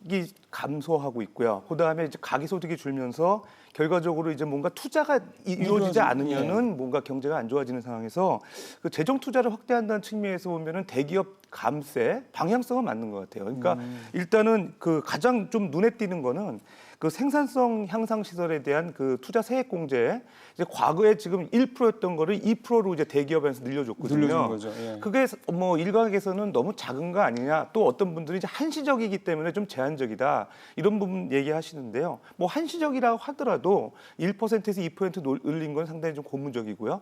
감소하고 있고요. 그다음에 이제 가계소득이 줄면서 결과적으로 이제 뭔가 투자가 이루어지지 않으면은 뭔가 경제가 안 좋아지는 상황에서 그 재정 투자를 확대한다는 측면에서 보면은 대기업 감세 방향성은 맞는 것 같아요. 그러니까 일단은 그 가장 좀 눈에 띄는 거는 그 생산성 향상 시설에 대한 그 투자 세액 공제 이제 과거에 지금 1%였던 거를 2%로 이제 대기업에서 늘려줬거든요. 늘려준 거죠. 예. 그게 뭐 일각에서는 너무 작은 거 아니냐. 또 어떤 분들이 이제 한시적이기 때문에 좀 제한적이다. 이런 부분 얘기하시는데요. 뭐 한시적이라고 하더라도 1%에서 2% 늘린 건 상당히 좀 고무적이고요.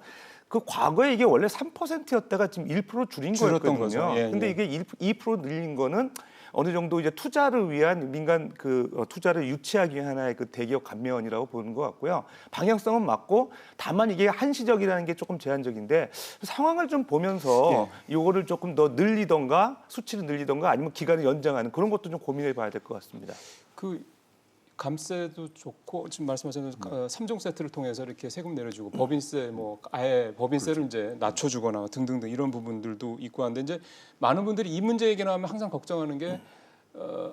그 과거에 이게 원래 3%였다가 지금 1% 줄인 줄였던 거였거든요. 거죠. 예, 근데 예. 이게 2% 늘린 거는 어느 정도 이제 투자를 위한 민간 투자를 유치하기 위한 하나의 그 대기업 감면이라고 보는 것 같고요. 방향성은 맞고 다만 이게 한시적이라는 게 조금 제한적인데 상황을 좀 보면서 이거를 조금 더 늘리던가 수치를 늘리던가 아니면 기간을 연장하는 그런 것도 좀 고민해 봐야 될 것 같습니다. 그 감세도 좋고 지금 말씀하신 3종 세트를 통해서 이렇게 세금 내려주고 법인세 뭐 아예 법인세를 이제 낮춰주거나 등등등 이런 부분들도 있고 한데 이제 많은 분들이 이 문제 얘기 나오면 항상 걱정하는 게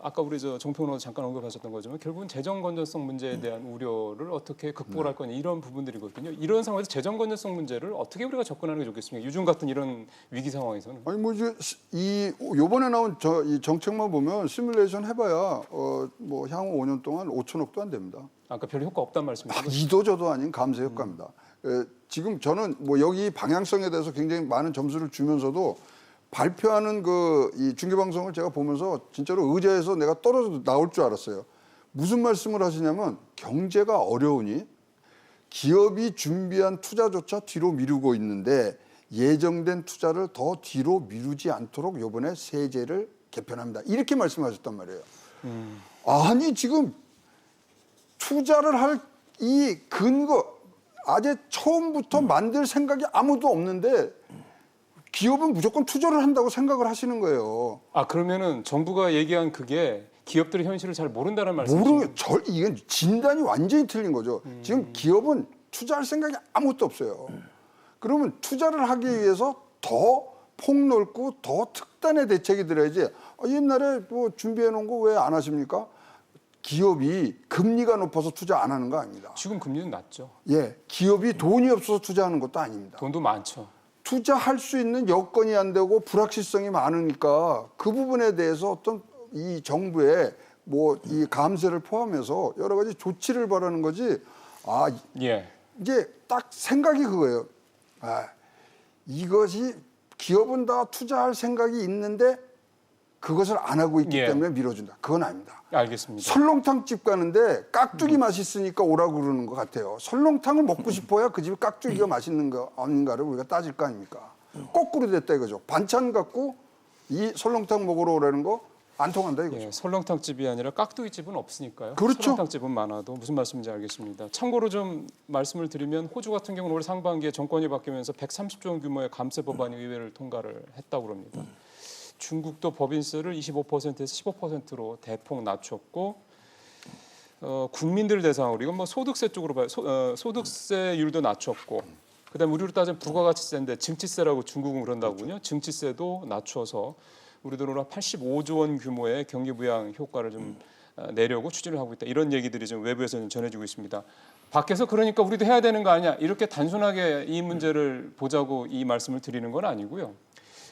아까 우리 정평론도 잠깐 언급하셨던 거지만 결국은 재정 건전성 문제에 대한 우려를 어떻게 극복을 할 거냐 이런 부분들이거든요. 이런 상황에서 재정 건전성 문제를 어떻게 우리가 접근하는 게 좋겠습니까? 요즘 같은 이런 위기 상황에서는. 아니 뭐 이 요번에 나온 이 정책만 보면 시뮬레이션 해봐야 뭐 향후 5년 동안 5천억도 안 됩니다. 아까 별 효과 없단 말씀이시죠? 이도저도 아닌 감세 효과입니다. 지금 저는 뭐 여기 방향성에 대해서 굉장히 많은 점수를 주면서도 발표하는 이 중계 방송을 제가 보면서 진짜로 의자에서 내가 떨어져 나올 줄 알았어요. 무슨 말씀을 하시냐면 경제가 어려우니 기업이 준비한 투자조차 뒤로 미루고 있는데 예정된 투자를 더 뒤로 미루지 않도록 이번에 세제를 개편합니다. 이렇게 말씀하셨단 말이에요. 아니 지금 투자를 할 이 근거 아예 처음부터 만들 생각이 아무도 없는데 기업은 무조건 투자를 한다고 생각을 하시는 거예요. 아 그러면은 정부가 얘기한 그게 기업들의 현실을 잘 모른다는 말씀이시죠? 모르는 이건 진단이 완전히 틀린 거죠. 지금 기업은 투자할 생각이 아무것도 없어요. 그러면 투자를 하기 위해서 더 폭넓고 더 특단의 대책이 들어야지. 옛날에 뭐 준비해 놓은 거 왜 안 하십니까? 기업이 금리가 높아서 투자 안 하는 거 아닙니다. 지금 금리는 낮죠. 예, 기업이 돈이 없어서 투자하는 것도 아닙니다. 돈도 많죠. 투자할 수 있는 여건이 안 되고 불확실성이 많으니까 그 부분에 대해서 어떤 이 정부의 뭐 이 감세를 포함해서 여러 가지 조치를 바라는 거지. 예. 이제 딱 생각이 그거예요. 이것이 기업은 다 투자할 생각이 있는데 그것을 안 하고 있기 때문에 밀어준다. 그건 아닙니다. 알겠습니다. 설렁탕집 가는데 깍두기 맛있으니까 오라고 그러는 것 같아요. 설렁탕을 먹고 싶어야 그 집에 깍두기가 맛있는 거 아닌가를 우리가 따질 거 아닙니까? 거꾸로 됐다 이거죠. 반찬 갖고 이 설렁탕 먹으러 오라는 거 안 통한다 이거죠. 예, 설렁탕집이 아니라 깍두기집은 없으니까요. 그렇죠. 설렁탕집은 많아도 무슨 말씀인지 알겠습니다. 참고로 좀 말씀을 드리면 호주 같은 경우는 올해 상반기에 정권이 바뀌면서 130조 원 규모의 감세 법안이 의회를 통과를 했다고 합니다. 중국도 법인세를 25%에서 15%로 대폭 낮췄고 국민들 대상으로 이건 뭐 소득세 쪽으로 봐요. 소득세율도 낮췄고 그다음에 우리로 따지면 부가가치세인데 증치세라고 중국은 그런다군요. 증치세도 낮춰서 우리 돈으로 85조 원 규모의 경기 부양 효과를 좀 내려고 추진을 하고 있다. 이런 얘기들이 좀 외부에서는 전해지고 있습니다. 밖에서 그러니까 우리도 해야 되는 거 아니야. 이렇게 단순하게 이 문제를 보자고 이 말씀을 드리는 건 아니고요.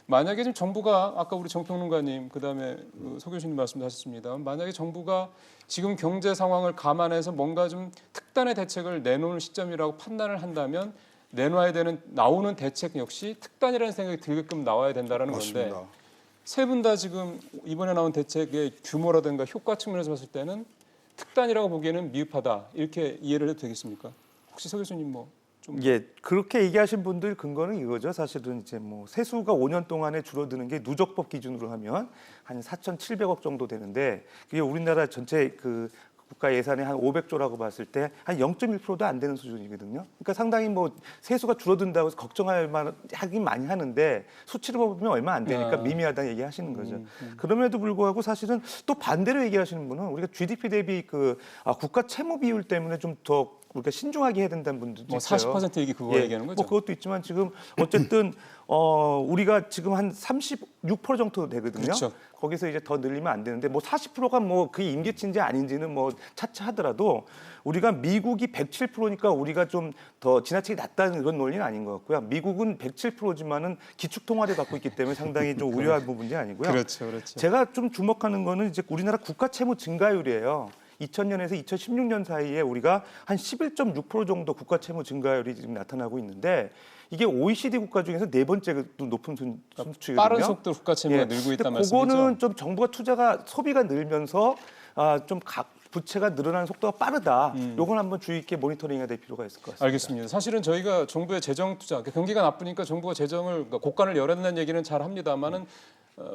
만약에 지금 정부가 아까 우리 정평론가님 그다음에 서 교수님 말씀도 하셨습니다. 만약에 정부가 지금 경제 상황을 감안해서 뭔가 좀 특단의 대책을 내놓을 시점이라고 판단을 한다면 내놔야 되는 나오는 대책 역시 특단이라는 생각이 들게끔 나와야 된다라는 맞습니다. 건데 세 분 다 지금 이번에 나온 대책의 규모라든가 효과 측면에서 봤을 때는 특단이라고 보기에는 미흡하다 이렇게 이해를 해도 되겠습니까? 혹시 서 교수님 좀 예, 그렇게 얘기하신 분들 근거는 이거죠. 사실은 이제 세수가 5년 동안에 줄어드는 게 누적법 기준으로 하면 한 4,700억 정도 되는데 그게 우리나라 전체 그 국가 예산의 한 500조라고 봤을 때 한 0.1%도 안 되는 수준이거든요. 그러니까 상당히 세수가 줄어든다고 해서 걱정할 만 하긴 많이 하는데 수치로 보면 얼마 안 되니까 미미하다는 얘기하시는 거죠. 그럼에도 불구하고 사실은 또 반대로 얘기하시는 분은 우리가 GDP 대비 국가 채무 비율 때문에 좀 더 우리가 신중하게 해야 된다는 분들도 있어요. 40% 얘기 그거 얘기하는 거죠? 그것도 있지만 지금 어쨌든 우리가 지금 한 36% 정도 되거든요. 그렇죠. 거기서 이제 더 늘리면 안 되는데 40%가 그게 임계치인지 아닌지는 차치하더라도 우리가 미국이 107%니까 우리가 좀 더 지나치게 낮다는 그런 논리는 아닌 것 같고요. 미국은 107%지만은 기축통화를 갖고 있기 때문에 상당히 좀 우려할 부분이 아니고요. 그렇죠. 제가 좀 주목하는 거는 이제 우리나라 국가 채무 증가율이에요. 2000년에서 2016년 사이에 우리가 한 11.6% 정도 국가 채무 증가율이 지금 나타나고 있는데 이게 OECD 국가 중에서 네 번째 높은 수치거든요. 빠른 속도로 국가 채무가 늘고 있다는 말씀이죠. 그거는 좀 정부가 소비가 늘면서 좀 부채가 늘어나는 속도가 빠르다. 요건 한번 주의 있게 모니터링해야 될 필요가 있을 것 같습니다. 알겠습니다. 사실은 저희가 정부의 재정 투자, 경기가 나쁘니까 정부가 재정을 곳간을 열어야 된다는 얘기는 잘 합니다만은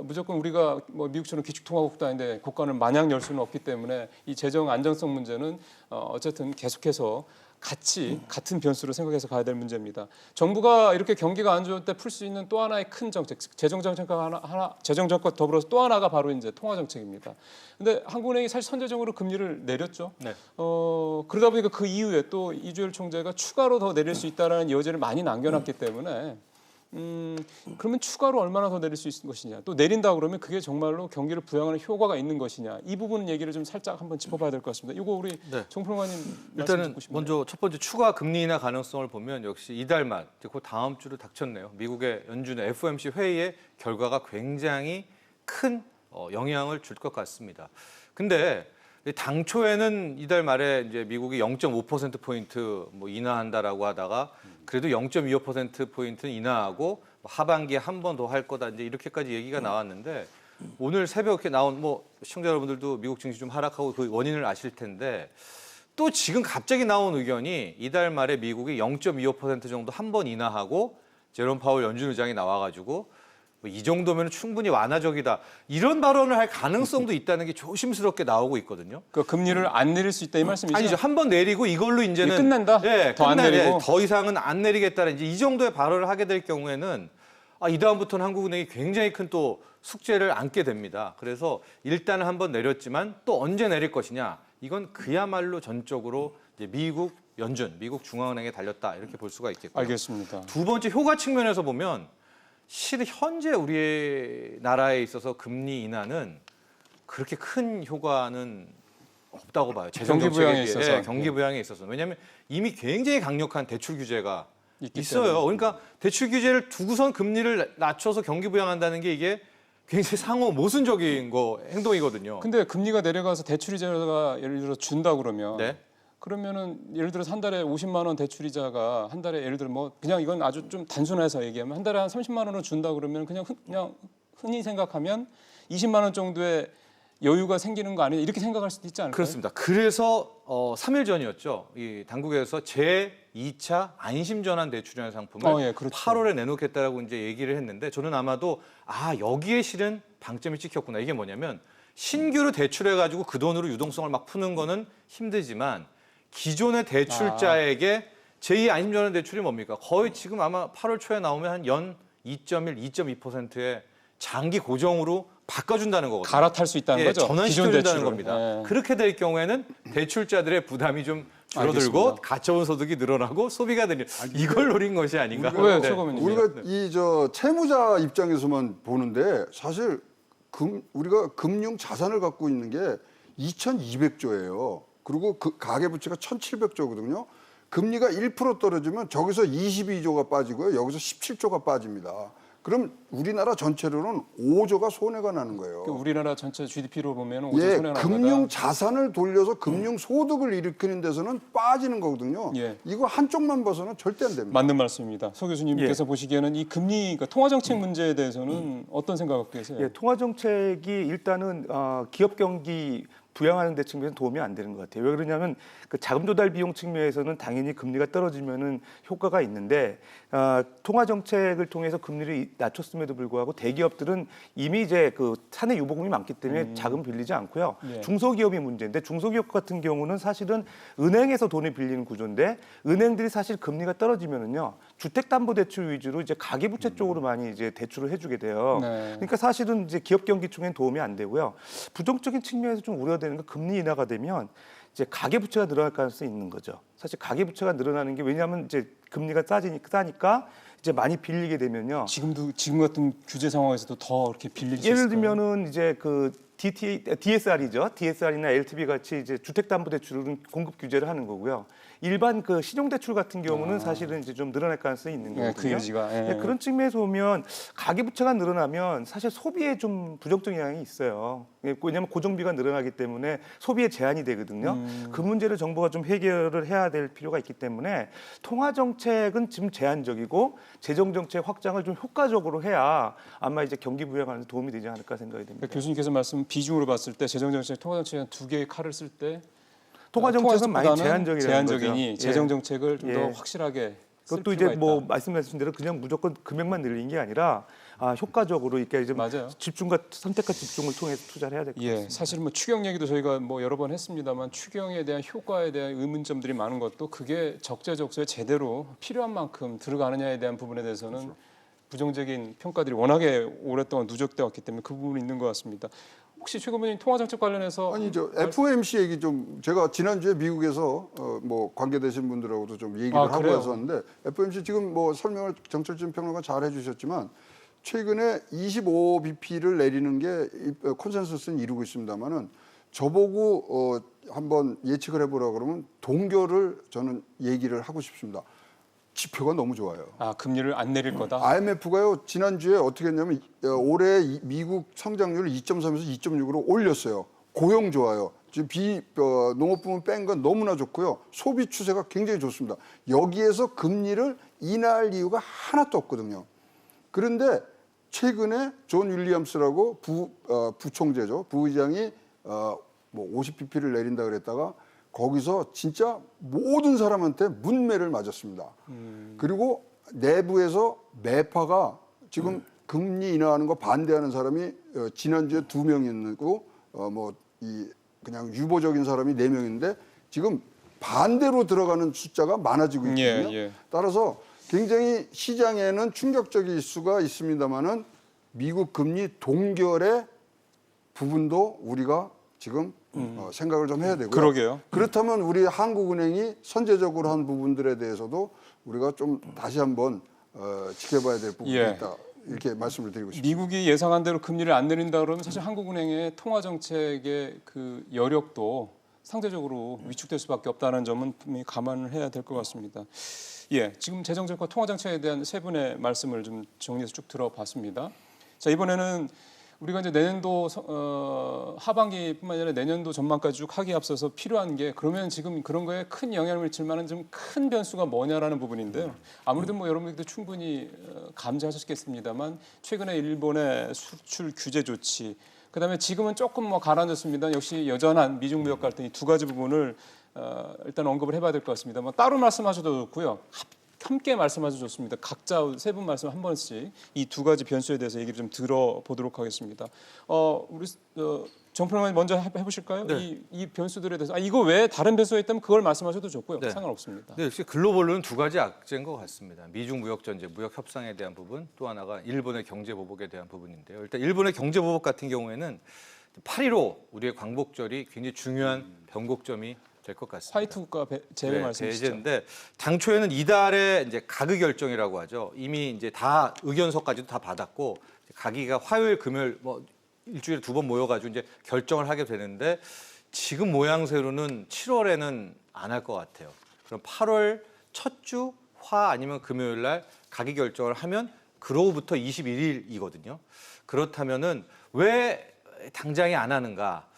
무조건 우리가 미국처럼 기축통화국도 아닌데 곳간을 마냥 열 수는 없기 때문에 이 재정 안정성 문제는 어쨌든 계속해서 같은 변수로 생각해서 가야 될 문제입니다. 정부가 이렇게 경기가 안 좋을 때 풀 수 있는 또 하나의 큰 정책, 재정 정책과 더불어서 또 하나가 바로 이제 통화 정책입니다. 근데 한국은행이 사실 선제적으로 금리를 내렸죠. 네. 그러다 보니까 그 이후에 또 이주열 총재가 추가로 더 내릴 수 있다라는 여지를 많이 남겨놨기 때문에 그러면 추가로 얼마나 더 내릴 수 있는 것이냐, 또 내린다 그러면 그게 정말로 경기를 부양하는 효과가 있는 것이냐, 이 부분 얘기를 좀 살짝 한번 짚어봐야 될 것 같습니다. 이거 우리 정평론가님 말씀 일단은 듣고 싶네요. 먼저 첫 번째 추가 금리 인하 가능성을 보면 역시 이달 말, 그 다음 주로 닥쳤네요. 미국의 연준의 FOMC 회의의 결과가 굉장히 큰 영향을 줄 것 같습니다. 근데 당초에는 이달 말에 이제 미국이 0.5% 포인트 인하한다라고 하다가 그래도 0.25% 포인트 인하하고 하반기에 한 번 더 할 거다 이제 이렇게까지 얘기가 나왔는데 오늘 새벽에 나온 시청자 여러분들도 미국 증시 좀 하락하고 그 원인을 아실 텐데 또 지금 갑자기 나온 의견이 이달 말에 미국이 0.25% 정도 한 번 인하하고 제롬 파월 연준 의장이 나와가지고 이 정도면 충분히 완화적이다. 이런 발언을 할 가능성도 있다는 게 조심스럽게 나오고 있거든요. 그 금리를 안 내릴 수 있다 이 말씀이죠? 아니죠. 한 번 내리고 이걸로 이제는 끝난다. 더 안 내리고 더 이상은 안 내리겠다는 이 정도의 발언을 하게 될 경우에는 이 다음부터는 한국은행이 굉장히 큰 또 숙제를 안게 됩니다. 그래서 일단은 한 번 내렸지만 또 언제 내릴 것이냐. 이건 그야말로 전적으로 이제 미국 연준, 미국 중앙은행에 달렸다 이렇게 볼 수가 있겠고요. 알겠습니다. 두 번째 효과 측면에서 보면 실은 현재 우리나라에 있어서 금리 인하는 그렇게 큰 효과는 없다고 봐요. 재정 경기 부양에 정책에 있어서. 경기 부양에 있어서. 왜냐하면 이미 굉장히 강력한 대출 규제가 있어요. 때문에. 그러니까 대출 규제를 두고선 금리를 낮춰서 경기 부양한다는 게 이게 굉장히 상호 모순적인 행동이거든요. 근데 금리가 내려가서 대출이자가 예를 들어 준다 그러면 네. 그러면은 예를 들어서 한 달에 50만 원 대출이자가 한 달에 예를 들어 그냥 이건 아주 좀 단순해서 얘기하면 한 달에 한 30만 원을 준다 그러면 그냥 흔히 생각하면 20만 원 정도의 여유가 생기는 거 아니냐 이렇게 생각할 수도 있지 않을까요? 그렇습니다. 그래서 3일 전이었죠. 이 당국에서 제2차 안심전환 대출이라는 상품을 그렇죠. 8월에 내놓겠다라고 이제 얘기를 했는데 저는 아마도 여기에 실은 방점이 찍혔구나. 이게 뭐냐면 신규로 대출해 가지고 그 돈으로 유동성을 막 푸는 거는 힘들지만 기존의 대출자에게 제2 안심전환 대출이 뭡니까? 거의 지금 아마 8월 초에 나오면 한 연 2.1, 2.2%의 장기 고정으로 바꿔준다는 거거든요. 갈아탈 수 있다는 거죠. 전환시켜준다는 겁니다. 네. 그렇게 될 경우에는 대출자들의 부담이 좀 줄어들고 알겠습니다. 가처분 소득이 늘어나고 소비가 늘려 이걸 노린 것이 아닌가. 왜요, 네. 최고위원님? 우리가 채무자 입장에서만 보는데 사실 우리가 금융 자산을 갖고 있는 게 2,200조예요. 그리고 그 가계부채가 1,700조거든요. 금리가 1% 떨어지면 저기서 22조가 빠지고요. 여기서 17조가 빠집니다. 그럼 우리나라 전체로는 5조가 손해가 나는 거예요. 우리나라 전체 GDP로 보면 5조 손해가 나는 금융 거다. 자산을 돌려서 금융 소득을 일으키는 데서는 빠지는 거거든요. 예. 이거 한쪽만 봐서는 절대 안 됩니다. 맞는 말씀입니다. 서 교수님께서 보시기에는 이 금리, 그러니까 통화 정책 문제에 대해서는 어떤 생각 갖고 계세요? 통화 정책이 일단은 기업 경기 부양하는 데 측면에서 도움이 안 되는 것 같아요. 왜 그러냐면 그 자금 조달 비용 측면에서는 당연히 금리가 떨어지면은 효과가 있는데 통화 정책을 통해서 금리를 낮췄음에도 불구하고 대기업들은 이미 이제 그 사내 유보금이 많기 때문에 자금 빌리지 않고요. 예. 중소기업이 문제인데 중소기업 같은 경우는 사실은 은행에서 돈을 빌리는 구조인데 은행들이 사실 금리가 떨어지면은요 주택담보대출 위주로 이제 가계부채 쪽으로 많이 이제 대출을 해주게 돼요. 네. 그러니까 사실은 이제 기업 경기충에는 도움이 안 되고요. 부정적인 측면에서 좀 우려되는 건 금리 인하가 되면 이제 가계 부채가 늘어날 가능성이 있는 거죠. 사실 가계 부채가 늘어나는 게 왜냐하면 이제 금리가 싸니까 이제 많이 빌리게 되면요. 지금 같은 규제 상황에서도 더 이렇게 빌릴 수 예를 있을까요? 들면은 이제 그 DSR이죠. DSR이나 LTV 같이 이제 주택담보대출은 공급 규제를 하는 거고요. 일반 그 신용대출 같은 경우는 사실은 이제 좀 늘어날 가능성이 있는 네, 거거든요. 그 여지가. 예. 네, 그런 측면에서 보면 가계부채가 늘어나면 사실 소비에 좀 부정적인 영향이 있어요. 왜냐하면 고정비가 늘어나기 때문에 소비에 제한이 되거든요. 그 문제를 정부가 좀 해결을 해야 될 필요가 있기 때문에 통화 정책은 지금 제한적이고 재정 정책 확장을 좀 효과적으로 해야 아마 이제 경기 부양하는 데 도움이 되지 않을까 생각이 됩니다. 그러니까 교수님께서 말씀 비중으로 봤을 때 재정정책, 통화정책 두 개의 칼을 쓸 때 통화 정책은 많이 통화정책보다는 제한적이라는 제한적이니 거죠. 재정 예. 정책을 좀 더 예. 확실하게 쓸 그것도 필요가 이제 뭐 있다. 말씀하신 대로 그냥 무조건 금액만 늘린 게 아니라 효과적으로 이렇게 이제 맞아요. 집중과 선택과 집중을 통해서 투자를 해야 될 것 같습니다. 예, 사실 뭐 추경 얘기도 저희가 뭐 여러 번 했습니다만 추경에 대한 효과에 대한 의문점들이 많은 것도 그게 적재적소에 제대로 필요한 만큼 들어가느냐에 대한 부분에 대해서는 그렇죠. 부정적인 평가들이 워낙에 오랫동안 누적되어 왔기 때문에 그 부분이 있는 것 같습니다. 혹시 최고위원님 통화정책 관련해서 아니 저 FOMC 얘기 좀 제가 지난주에 미국에서 뭐 관계되신 분들하고도 좀 얘기를 하고 그래요? 왔었는데 FOMC 지금 뭐 설명을 정철진 평론가 잘 해주셨지만 최근에 25bp를 내리는 게 콘센서스는 이루고 있습니다만은 저보고 한번 예측을 해보라 그러면 동결을 저는 얘기를 하고 싶습니다. 지표가 너무 좋아요. 금리를 안 내릴 거다. IMF가요 지난주에 어떻게 했냐면 올해 미국 성장률을 2.3에서 2.6으로 올렸어요. 고용 좋아요. 지금 농업 부문 뺀 건 너무나 좋고요. 소비 추세가 굉장히 좋습니다. 여기에서 금리를 인하할 이유가 하나도 없거든요. 그런데 최근에 존 윌리엄스라고 부총재죠. 부의장이 뭐 50bp를 내린다 그랬다가 거기서 진짜 모든 사람한테 문매를 맞았습니다. 그리고 내부에서 매파가 지금 금리 인하하는 거 반대하는 사람이 지난주에 2명이었고 그냥 유보적인 사람이 4명인데 지금 반대로 들어가는 숫자가 많아지고 있거든요. 예. 따라서 굉장히 시장에는 충격적일 수가 있습니다만은 미국 금리 동결의 부분도 우리가 지금 생각을 좀 해야 되고요. 그러게요. 그렇다면 우리 한국은행이 선제적으로 한 부분들에 대해서도 우리가 좀 다시 한번 지켜봐야 될 부분이 예. 있다. 이렇게 말씀을 드리고 싶습니다. 미국이 예상한 대로 금리를 안 내린다 그러면 사실 한국은행의 통화 정책의 그 여력도 상대적으로 위축될 수밖에 없다는 점은 분명히 감안을 해야 될 것 같습니다. 예, 지금 재정정책과 통화 정책에 대한 세 분의 말씀을 좀 정리해서 쭉 들어봤습니다. 자, 이번에는 우리가 이제 내년도 하반기뿐만 아니라 내년도 전망까지 쭉 하기에 앞서서 필요한 게 그러면 지금 그런 거에 큰 영향을 미칠 만한 좀 큰 변수가 뭐냐라는 부분인데요. 아무래도 뭐 여러분들도 충분히 감지하셨겠습니다만 최근에 일본의 수출 규제 조치, 그다음에 지금은 조금 뭐 가라앉았습니다. 역시 여전한 미중 무역 갈등 이 두 가지 부분을 일단 언급을 해봐야 될 것 같습니다. 뭐 따로 말씀하셔도 좋고요. 함께 말씀하셔도 좋습니다. 각자 세 분 말씀 한 번씩 이 두 가지 변수에 대해서 얘기를 좀 들어보도록 하겠습니다. 우리 정평론가님 먼저 해보실까요? 네. 이 변수들에 대해서 이거 외에 다른 변수가 있다면 그걸 말씀하셔도 좋고요. 네. 상관없습니다. 네, 역시 글로벌로는 두 가지 악재인 것 같습니다. 미중 무역 전쟁, 무역 협상에 대한 부분, 또 하나가 일본의 경제 보복에 대한 부분인데요. 일단 일본의 경제 보복 같은 경우에는 8.15 우리의 광복절이 굉장히 중요한 변곡점이 될 것 같습니다. 화이트 국가 제외 말씀이시죠? 배제인데 당초에는 이달에 이제 가그 결정이라고 하죠. 이미 이제 다 의견서까지도 다 받았고 가기가 화요일, 금요일 뭐 일주일에 2번 모여가지고 이제 결정을 하게 되는데 지금 모양새로는 7월에는 안 할 것 같아요. 그럼 8월 첫 주 화 아니면 금요일 날 가기 결정을 하면 그로부터 21일이거든요. 그렇다면은 왜 당장에 안 하는가?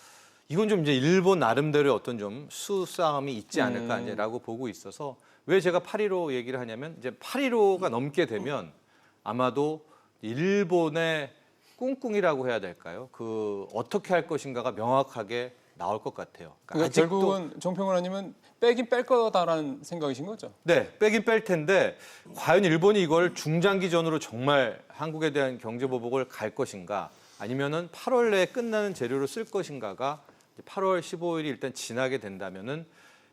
이건 좀 이제 일본 나름대로의 어떤 좀 수싸움이 있지 않을까라고 보고 있어서 왜 제가 8.15 얘기를 하냐면 이제 8.15가 넘게 되면 아마도 일본의 꿍꿍이라고 해야 될까요? 그 어떻게 할 것인가가 명확하게 나올 것 같아요. 그러니까 결국은 정평원 의원님은 빼긴 뺄 거다라는 생각이신 거죠? 네, 빼긴 뺄 텐데 과연 일본이 이걸 중장기전으로 정말 한국에 대한 경제 보복을 갈 것인가 아니면은 8월 내에 끝나는 재료로 쓸 것인가가 8월 15일이 일단 지나게 된다면은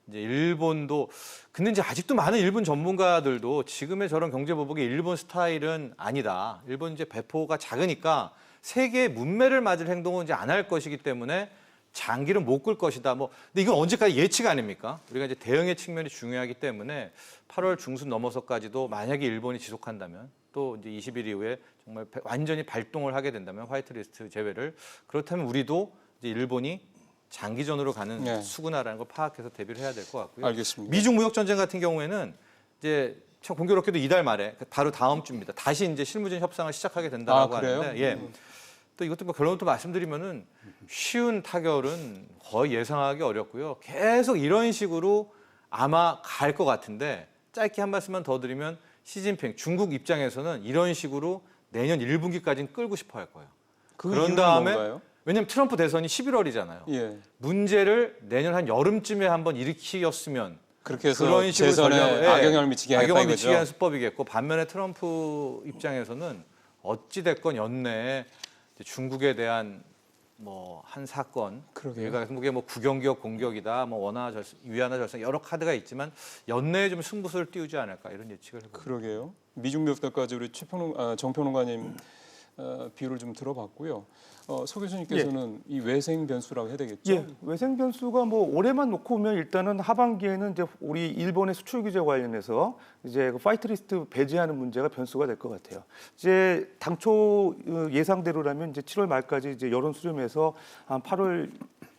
이제 일본도 근데 이제 아직도 많은 일본 전문가들도 지금의 저런 경제 보복이 일본 스타일은 아니다. 일본 이제 배포가 작으니까 세계의 문매를 맞을 행동은 이제 안 할 것이기 때문에 장기를 못 끌 것이다. 뭐 근데 이건 언제까지 예측 아닙니까? 우리가 이제 대응의 측면이 중요하기 때문에 8월 중순 넘어서까지도 만약에 일본이 지속한다면 또 이제 20일 이후에 정말 완전히 발동을 하게 된다면 화이트리스트 제외를 그렇다면 우리도 이제 일본이 장기전으로 가는 네. 수구나라는 걸 파악해서 대비를 해야 될 것 같고요. 알겠습니다. 미중 무역 전쟁 같은 경우에는 이제 참 공교롭게도 이달 말에 바로 다음 주입니다. 다시 이제 실무진 협상을 시작하게 된다고 그래요? 하는데 예. 또 이것도 뭐 결론부터 말씀드리면은 쉬운 타결은 거의 예상하기 어렵고요. 계속 이런 식으로 아마 갈 것 같은데 짧게 한 말씀만 더 드리면 시진핑 중국 입장에서는 이런 식으로 내년 1분기까지는 끌고 싶어 할 거예요. 그런 이유는 다음에 뭔가요? 왜냐하면 트럼프 대선이 11월이잖아요. 예. 문제를 내년 한 여름쯤에 한번 일으키었으면 그렇게 해서 그런 식으로 재선에 전략을 악영향을 미치게 하겠다 악영향을 미치게 이거죠. 하는 수법이겠고 반면에 트럼프 입장에서는 어찌 됐건 연내에 이제 중국에 대한 뭐 한 사건, 그러게요. 그러니까 한국의 뭐 국영기업 공격이다, 뭐 원화 절상, 위안화 절상 여러 카드가 있지만 연내에 좀 승부수를 띄우지 않을까 이런 예측을 해봅니다. 그러게요. 미중 무역대까지 우리 정평론가님 비유를 좀 들어봤고요. 서 교수님께서는 이 외생 변수라고 해야 되겠죠? 예, 외생 변수가 뭐 올해만 놓고 보면 일단은 하반기에는 이제 우리 일본의 수출 규제 관련해서 이제 그 파이트리스트 배제하는 문제가 변수가 될 것 같아요. 이제 당초 예상대로라면 이제 7월 말까지 이제 여론 수렴해서 한 8월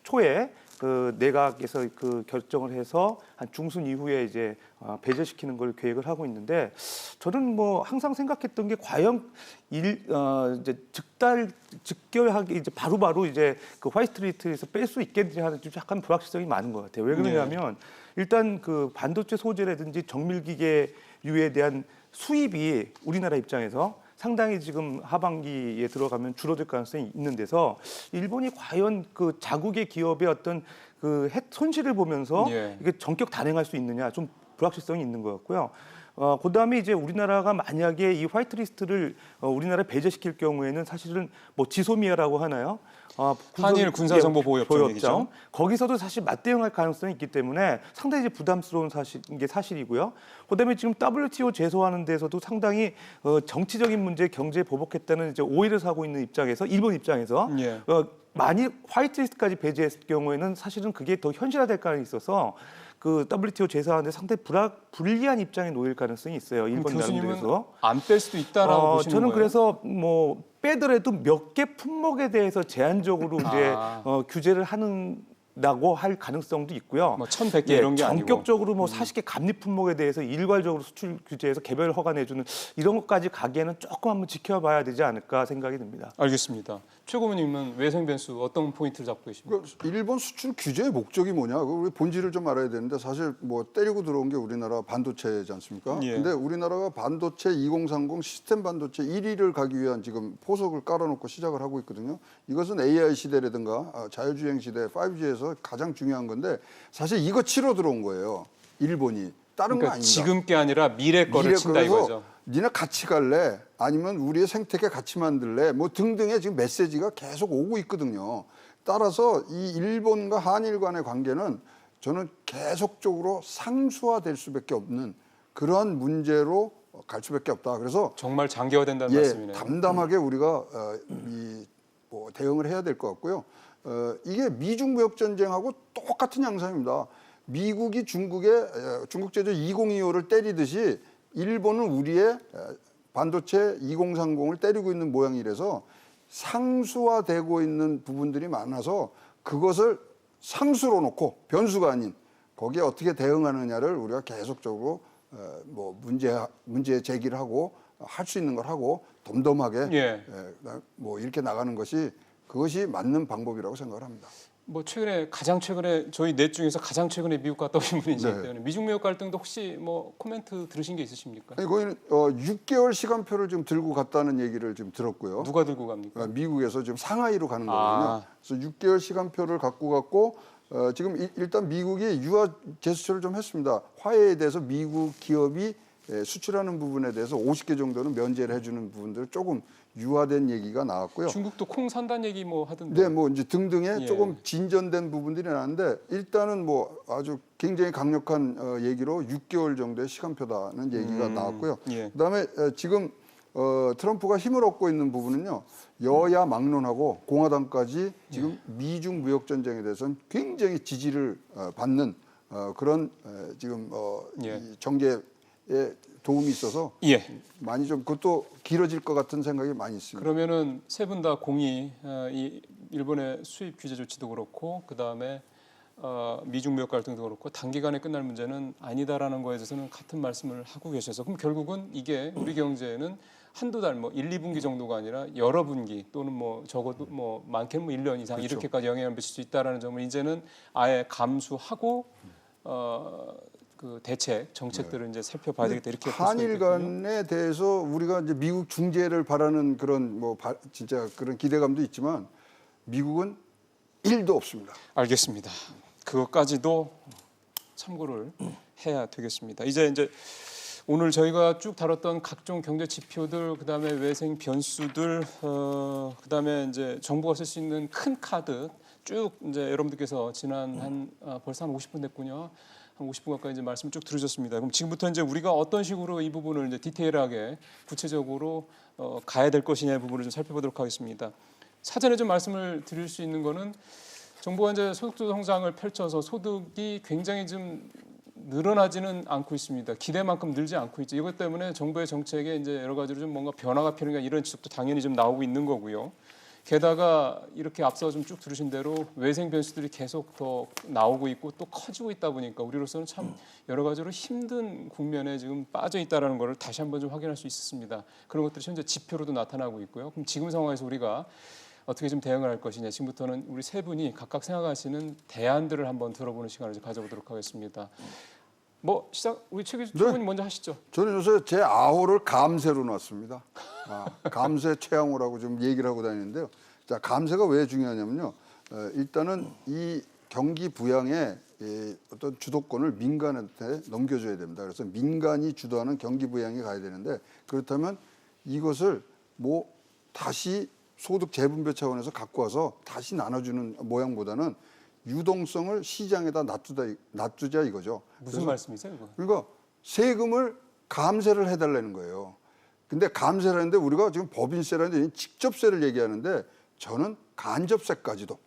초에 그 내각에서 그 결정을 해서 한 중순 이후에 이제 배제시키는 걸 계획을 하고 있는데 저는 뭐 항상 생각했던 게 과연 이제 즉결하게 이제 바로바로 이제 그 화이트리스트에서 뺄 수 있겠느냐 하는 좀 약간 불확실성이 많은 것 같아요. 왜 그러냐면 일단 그 반도체 소재라든지 정밀기계류에 대한 수입이 우리나라 입장에서 상당히 지금 하반기에 들어가면 줄어들 가능성이 있는 데서 일본이 과연 그 자국의 기업의 어떤 그 손실을 보면서 예. 이게 전격 단행할 수 있느냐 좀 불확실성이 있는 것 같고요. 그다음에 이제 우리나라가 만약에 이 화이트리스트를 우리나라에 배제시킬 경우에는 사실은 뭐 지소미아라고 하나요? 한일 군사정보보호협정 얘기죠. 거기서도 사실 맞대응할 가능성이 있기 때문에 상당히 이제 부담스러운 게 사실이고요. 그다음에 지금 WTO 제소하는 데서도 상당히 정치적인 문제, 경제에 보복했다는 이제 오해를 사고 있는 입장에서 일본 입장에서 예. 만일 화이트리스트까지 배제했을 경우에는 사실은 그게 더 현실화될 가능성이 있어서 그 WTO 제소하는데 상당히 불리한 입장에 놓일 가능성이 있어요. 일본 교수님은 나름대로. 안 뺄 수도 있다라고 보시는 저는 거예요? 그래서 뭐 빼더라도 몇 개 품목에 대해서 제한적으로 이제 규제를 하는다고 할 가능성도 있고요. 뭐 1,100개 이런 게 아니고. 전격적으로 뭐 40개 감리 품목에 대해서 일괄적으로 수출 규제해서 개별 허가 내주는 이런 것까지 가기에는 조금 한번 지켜봐야 되지 않을까 생각이 듭니다. 알겠습니다. 최고문님은 외생 변수 어떤 포인트를 잡고 계십니까? 그 일본 수출 규제의 목적이 뭐냐? 우리 본질을 좀 알아야 되는데 사실 뭐 때리고 들어온 게 우리나라 반도체지 않습니까? 예. 근데 우리나라가 반도체 2030 시스템 반도체 1위를 가기 위한 지금 포석을 깔아놓고 시작을 하고 있거든요. 이것은 AI 시대라든가 자율주행 시대 5G에서 가장 중요한 건데 사실 이거 치러 들어온 거예요. 일본이. 다른 거 그러니까 아닙니다. 지금 게 아니라 미래 거를 친다 그래서 이거죠. 니네 같이 갈래? 아니면 우리의 생태계 같이 만들래? 뭐 등등의 지금 메시지가 계속 오고 있거든요. 따라서 이 일본과 한일 간의 관계는 저는 계속적으로 상수화될 수밖에 없는 그러한 문제로 갈 수밖에 없다. 그래서 정말 장기화된다는 말씀이네요. 담담하게 우리가 뭐 대응을 해야 될 것 같고요. 이게 미중 무역 전쟁하고 똑같은 양상입니다. 미국이 중국 제조 2025를 때리듯이 일본은 우리의 반도체 2030을 때리고 있는 모양이라서 상수화되고 있는 부분들이 많아서 그것을 상수로 놓고 변수가 아닌 거기에 어떻게 대응하느냐를 우리가 계속적으로 뭐 문제 제기를 하고 할 수 있는 걸 하고 덤덤하게 예. 뭐 이렇게 나가는 것이 그것이 맞는 방법이라고 생각을 합니다. 뭐 가장 최근에 저희 넷 중에서 가장 최근에 미국 갔다 오신 분이시기 네. 때문에 미중 무역 갈등도 혹시 뭐 코멘트 들으신 게 있으십니까? 아니, 거기는 6개월 시간표를 좀 들고 갔다는 얘기를 좀 들었고요. 누가 들고 갑니까? 미국에서 지금 상하이로 가는 아. 거거든요. 그래서 6개월 시간표를 갖고 갔고 지금 일단 미국이 유화 제스처를 좀 했습니다. 화해에 대해서 미국 기업이 수출하는 부분에 대해서 50개 정도는 면제를 해주는 부분들 조금 유화된 얘기가 나왔고요. 중국도 콩 산다는 얘기 뭐 하던데. 네, 뭐 이제 등등의 예. 조금 진전된 부분들이 나는데 일단은 뭐 아주 굉장히 강력한 얘기로 6개월 정도의 시간표다는 얘기가 나왔고요. 예. 그다음에 지금 트럼프가 힘을 얻고 있는 부분은요. 여야 막론하고 공화당까지 지금 미중 무역 전쟁에 대해서는 굉장히 지지를 받는 그런 지금 예. 이 정계에 도움이 있어서 예. 많이 좀 그것도 길어질 것 같은 생각이 많이 있습니다. 그러면은 세 분 다 공이 이 일본의 수입 규제 조치도 그렇고 그다음에 미중 무역 갈등도 그렇고 단기간에 끝날 문제는 아니다라는 거에 대해서는 같은 말씀을 하고 계셔서 그럼 결국은 이게 우리 경제에는 한두 달 뭐 1, 2분기 정도가 아니라 여러 분기 또는 뭐 적어도 뭐 많게는 뭐 1년 이상 그렇죠. 이렇게까지 영향을 미칠 수 있다라는 점을 이제는 아예 감수하고 그 대책 정책들을 이제 살펴봐야 되겠다 이렇게 한일 볼 수 있겠군요. 간에 대해서 우리가 이제 미국 중재를 바라는 그런 뭐 진짜 그런 기대감도 있지만 미국은 1도 없습니다. 알겠습니다. 그것까지도 참고를 해야 되겠습니다. 이제 오늘 저희가 쭉 다뤘던 각종 경제 지표들, 그다음에 외생 변수들, 그다음에 이제 정부가 쓸 수 있는 큰 카드 쭉 이제 여러분들께서 지난 벌써 한 50분 됐군요. 한 50분 가까이 이제 말씀 쭉 들으셨습니다. 그럼 지금부터 이제 우리가 어떤 식으로 이 부분을 이제 디테일하게 구체적으로 가야 될 것이냐의 부분을 좀 살펴보도록 하겠습니다. 사전에 좀 말씀을 드릴 수 있는 거는 정부가 이제 소득 성장을 펼쳐서 소득이 굉장히 좀 늘어나지는 않고 있습니다. 기대만큼 늘지 않고 있죠. 이것 때문에 정부의 정책에 이제 여러 가지로 좀 뭔가 변화가 필요한 이런 지적도 당연히 좀 나오고 있는 거고요. 게다가 이렇게 앞서 좀 쭉 들으신 대로 외생 변수들이 계속 더 나오고 있고 또 커지고 있다 보니까 우리로서는 참 여러 가지로 힘든 국면에 지금 빠져 있다라는 것을 다시 한번 좀 확인할 수 있었습니다. 그런 것들이 현재 지표로도 나타나고 있고요. 그럼 지금 상황에서 우리가 어떻게 좀 대응을 할 것이냐. 지금부터는 우리 세 분이 각각 생각하시는 대안들을 한번 들어보는 시간을 좀 가져보도록 하겠습니다. 뭐 시작 우리 최 교수님 먼저 하시죠. 저는 요새 제 아호를 감세로 놨습니다. 감세 최양호라고 좀 얘기를 하고 다니는데요. 자, 감세가 왜 중요하냐면요. 일단은 이 경기 부양의 어떤 주도권을 민간한테 넘겨줘야 됩니다. 그래서 민간이 주도하는 경기 부양이 가야 되는데 그렇다면 이것을 뭐 다시 소득 재분배 차원에서 갖고 와서 다시 나눠주는 모양보다는 유동성을 시장에다 놔두자 이거죠. 무슨 말씀이세요, 이거? 그러니까 세금을 감세를 해달라는 거예요. 근데 감세를 하는데 우리가 지금 법인세라는데 직접세를 얘기하는데 저는 간접세까지도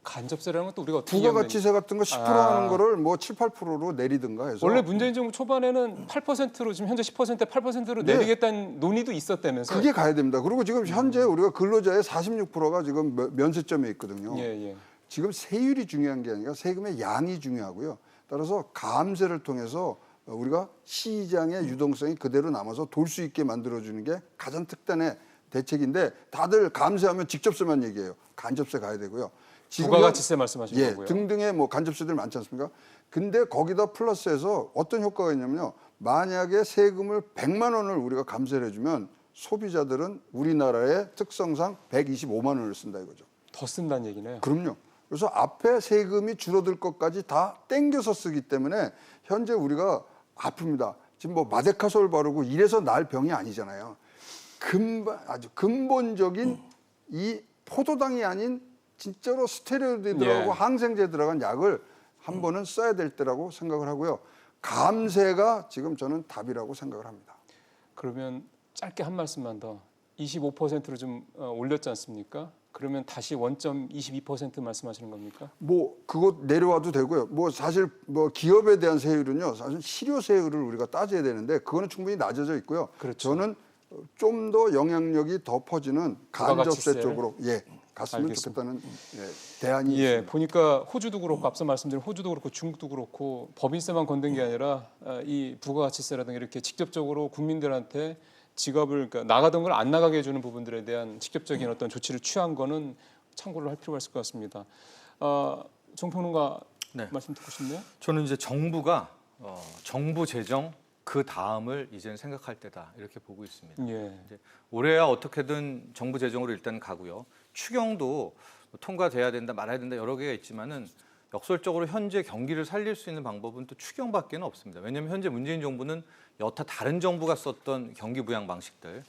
간접세라는 것도 우리가 어떻게 부가가치세 같은 거 10% 하는 거를 뭐 7, 8%로 내리든가 해서 원래 문재인 정부 초반에는 8%로 지금 현재 10%대 8%로 네. 내리겠다는 논의도 있었다면서요. 그게 가야 됩니다. 그리고 지금 현재 우리가 근로자의 46%가 지금 면세점에 있거든요. 예. 지금 세율이 중요한 게 아니라 세금의 양이 중요하고요. 따라서 감세를 통해서 우리가 시장의 유동성이 그대로 남아서 돌 수 있게 만들어주는 게 가장 특단의 대책인데 다들 감세하면 직접세만 얘기해요. 간접세 가야 되고요. 부가가치세 말씀하시는 예, 거고요. 등등의 뭐 간접세들 많지 않습니까? 근데 거기다 플러스해서 어떤 효과가 있냐면요. 만약에 세금을 100만 원을 우리가 감세를 해주면 소비자들은 우리나라의 특성상 125만 원을 쓴다 이거죠. 더 쓴다는 얘기네요. 그럼요. 그래서 앞에 세금이 줄어들 것까지 다 땡겨서 쓰기 때문에 현재 우리가 아픕니다. 지금 뭐 마데카솔 바르고 이래서 날 병이 아니잖아요. 아주 근본적인 이 포도당이 아닌 진짜로 스테로이드 들어가고 항생제 들어간 약을 한 번은 써야 될 때라고 생각을 하고요. 감세가 지금 저는 답이라고 생각을 합니다. 그러면 짧게 한 말씀만 더. 25%로 좀 올렸지 않습니까? 그러면 다시 원점 22% 말씀하시는 겁니까? 뭐 그거 내려와도 되고요. 뭐 사실 뭐 기업에 대한 세율은요. 사실 실효 세율을 우리가 따져야 되는데 그거는 충분히 낮아져 있고요. 그렇죠. 저는 좀 더 영향력이 더 퍼지는 간접세 쪽으로 갔으면 알겠습니다. 좋겠다는 대안이 예, 있습니다. 보니까 호주도 그렇고 앞서 말씀드린 호주도 그렇고 중국도 그렇고 법인세만 건든 게 아니라 이 부가가치세라든가 이렇게 직접적으로 국민들한테 지갑을 그러니까 나가던 걸 안 나가게 해주는 부분들에 대한 직접적인 어떤 조치를 취한 거는 참고를 할 필요가 있을 것 같습니다. 정평론가 네. 말씀 듣고 싶네요. 저는 이제 정부가 정부 재정 그 다음을 이제는 생각할 때다 이렇게 보고 있습니다. 예. 이제 올해야 어떻게든 정부 재정으로 일단 가고요. 추경도 통과돼야 된다 말아야 된다 여러 개가 있지만은 역설적으로 현재 경기를 살릴 수 있는 방법은 또 추경밖에는 없습니다. 왜냐하면 현재 문재인 정부는 여타 다른 정부가 썼던 경기 부양 방식들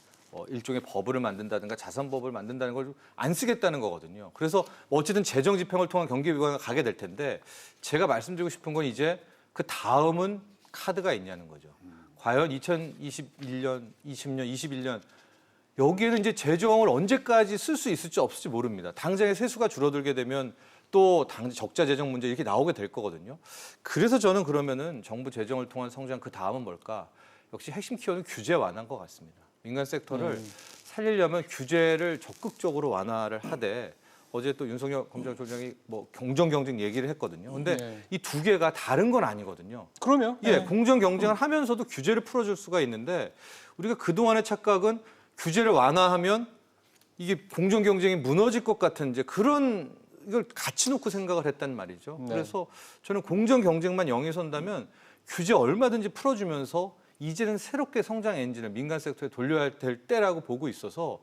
일종의 버블을 만든다든가 자산버블을 만든다는 걸 안 쓰겠다는 거거든요. 그래서 어쨌든 재정 집행을 통한 경기 부양을 가게 될 텐데 제가 말씀드리고 싶은 건 이제 그 다음은 카드가 있냐는 거죠. 과연 2021년, 20년, 21년 여기에는 이제 재정을 언제까지 쓸 수 있을지 없을지 모릅니다. 당장의 세수가 줄어들게 되면 또 적자 재정 문제 이렇게 나오게 될 거거든요. 그래서 저는 그러면은 정부 재정을 통한 성장 그 다음은 뭘까? 역시 핵심 키워드는 규제 완화인 것 같습니다. 민간 섹터를 살리려면 규제를 적극적으로 완화를 하되 어제 또 윤석열 검찰총장이 뭐 공정 경쟁 얘기를 했거든요. 근데 네. 이 두 개가 다른 건 아니거든요. 그러면 예, 공정 경쟁을 하면서도 규제를 풀어줄 수가 있는데 우리가 그동안의 착각은 규제를 완화하면 이게 공정 경쟁이 무너질 것 같은 이제 그런 이걸 같이 놓고 생각을 했단 말이죠. 네. 그래서 저는 공정 경쟁만 영위 선다면 규제 얼마든지 풀어주면서 이제는 새롭게 성장 엔진을 민간 섹터에 돌려야 될 때라고 보고 있어서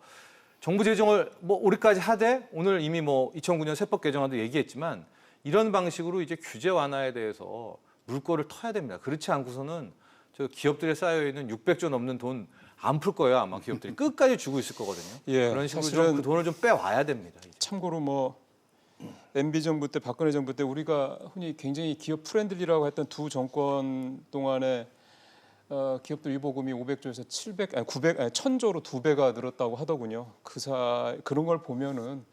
정부 재정을 뭐 올해까지 하되 오늘 이미 뭐 2009년 세법 개정안도 얘기했지만 이런 방식으로 이제 규제 완화에 대해서 물꼬를 터야 됩니다. 그렇지 않고서는 저 기업들에 쌓여 있는 600조 넘는 돈 안 풀 거예요. 아마 기업들이 끝까지 주고 있을 거거든요. 예, 그런 식으로 사실은 좀 그 돈을 좀 빼와야 됩니다. 이제. 참고로 뭐 MB 정부 때 박근혜 정부 때 우리가 흔히 굉장히 기업 프렌들리라고 했던 두 정권 동안에 기업들 위보금이 500조에서 700, 아니 900, 아니 1000조로 2배가 늘었다고 하더군요. 그런 걸 보면은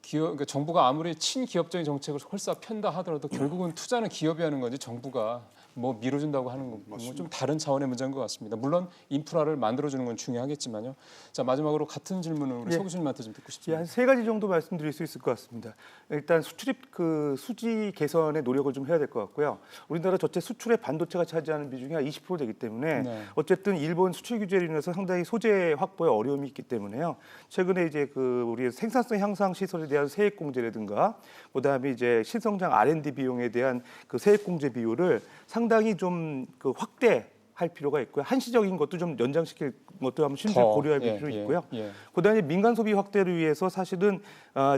그러니까 정부가 아무리 친기업적인 정책을 헐싹 편다 하더라도 결국은 투자는 기업이 하는 거지 정부가 뭐 밀어준다고 하는 건 좀 다른 차원의 문제인 것 같습니다. 물론 인프라를 만들어주는 건 중요하겠지만요. 자 마지막으로 같은 질문을 우리 서 교수님한테 좀 듣고 싶습니다. 한 세 가지 정도 말씀드릴 수 있을 것 같습니다. 일단 수출입 그 수지 개선에 노력을 좀 해야 될 것 같고요. 우리나라 전체 수출의 반도체가 차지하는 비중이 한 20% 되기 때문에 네. 어쨌든 일본 수출 규제로 인해서 상당히 소재 확보에 어려움이 있기 때문에요. 최근에 이제 그 우리 생산성 향상 시설에 대한 세액 공제라든가 그다음에 이제 신성장 R&D 비용에 대한 그 세액 공제 비율을 상당히 좀 그 확대할 필요가 있고요. 한시적인 것도 좀 연장시킬 것도 한번 심지어 고려할 필요 있고요. 그다음에 민간 소비 확대를 위해서 사실은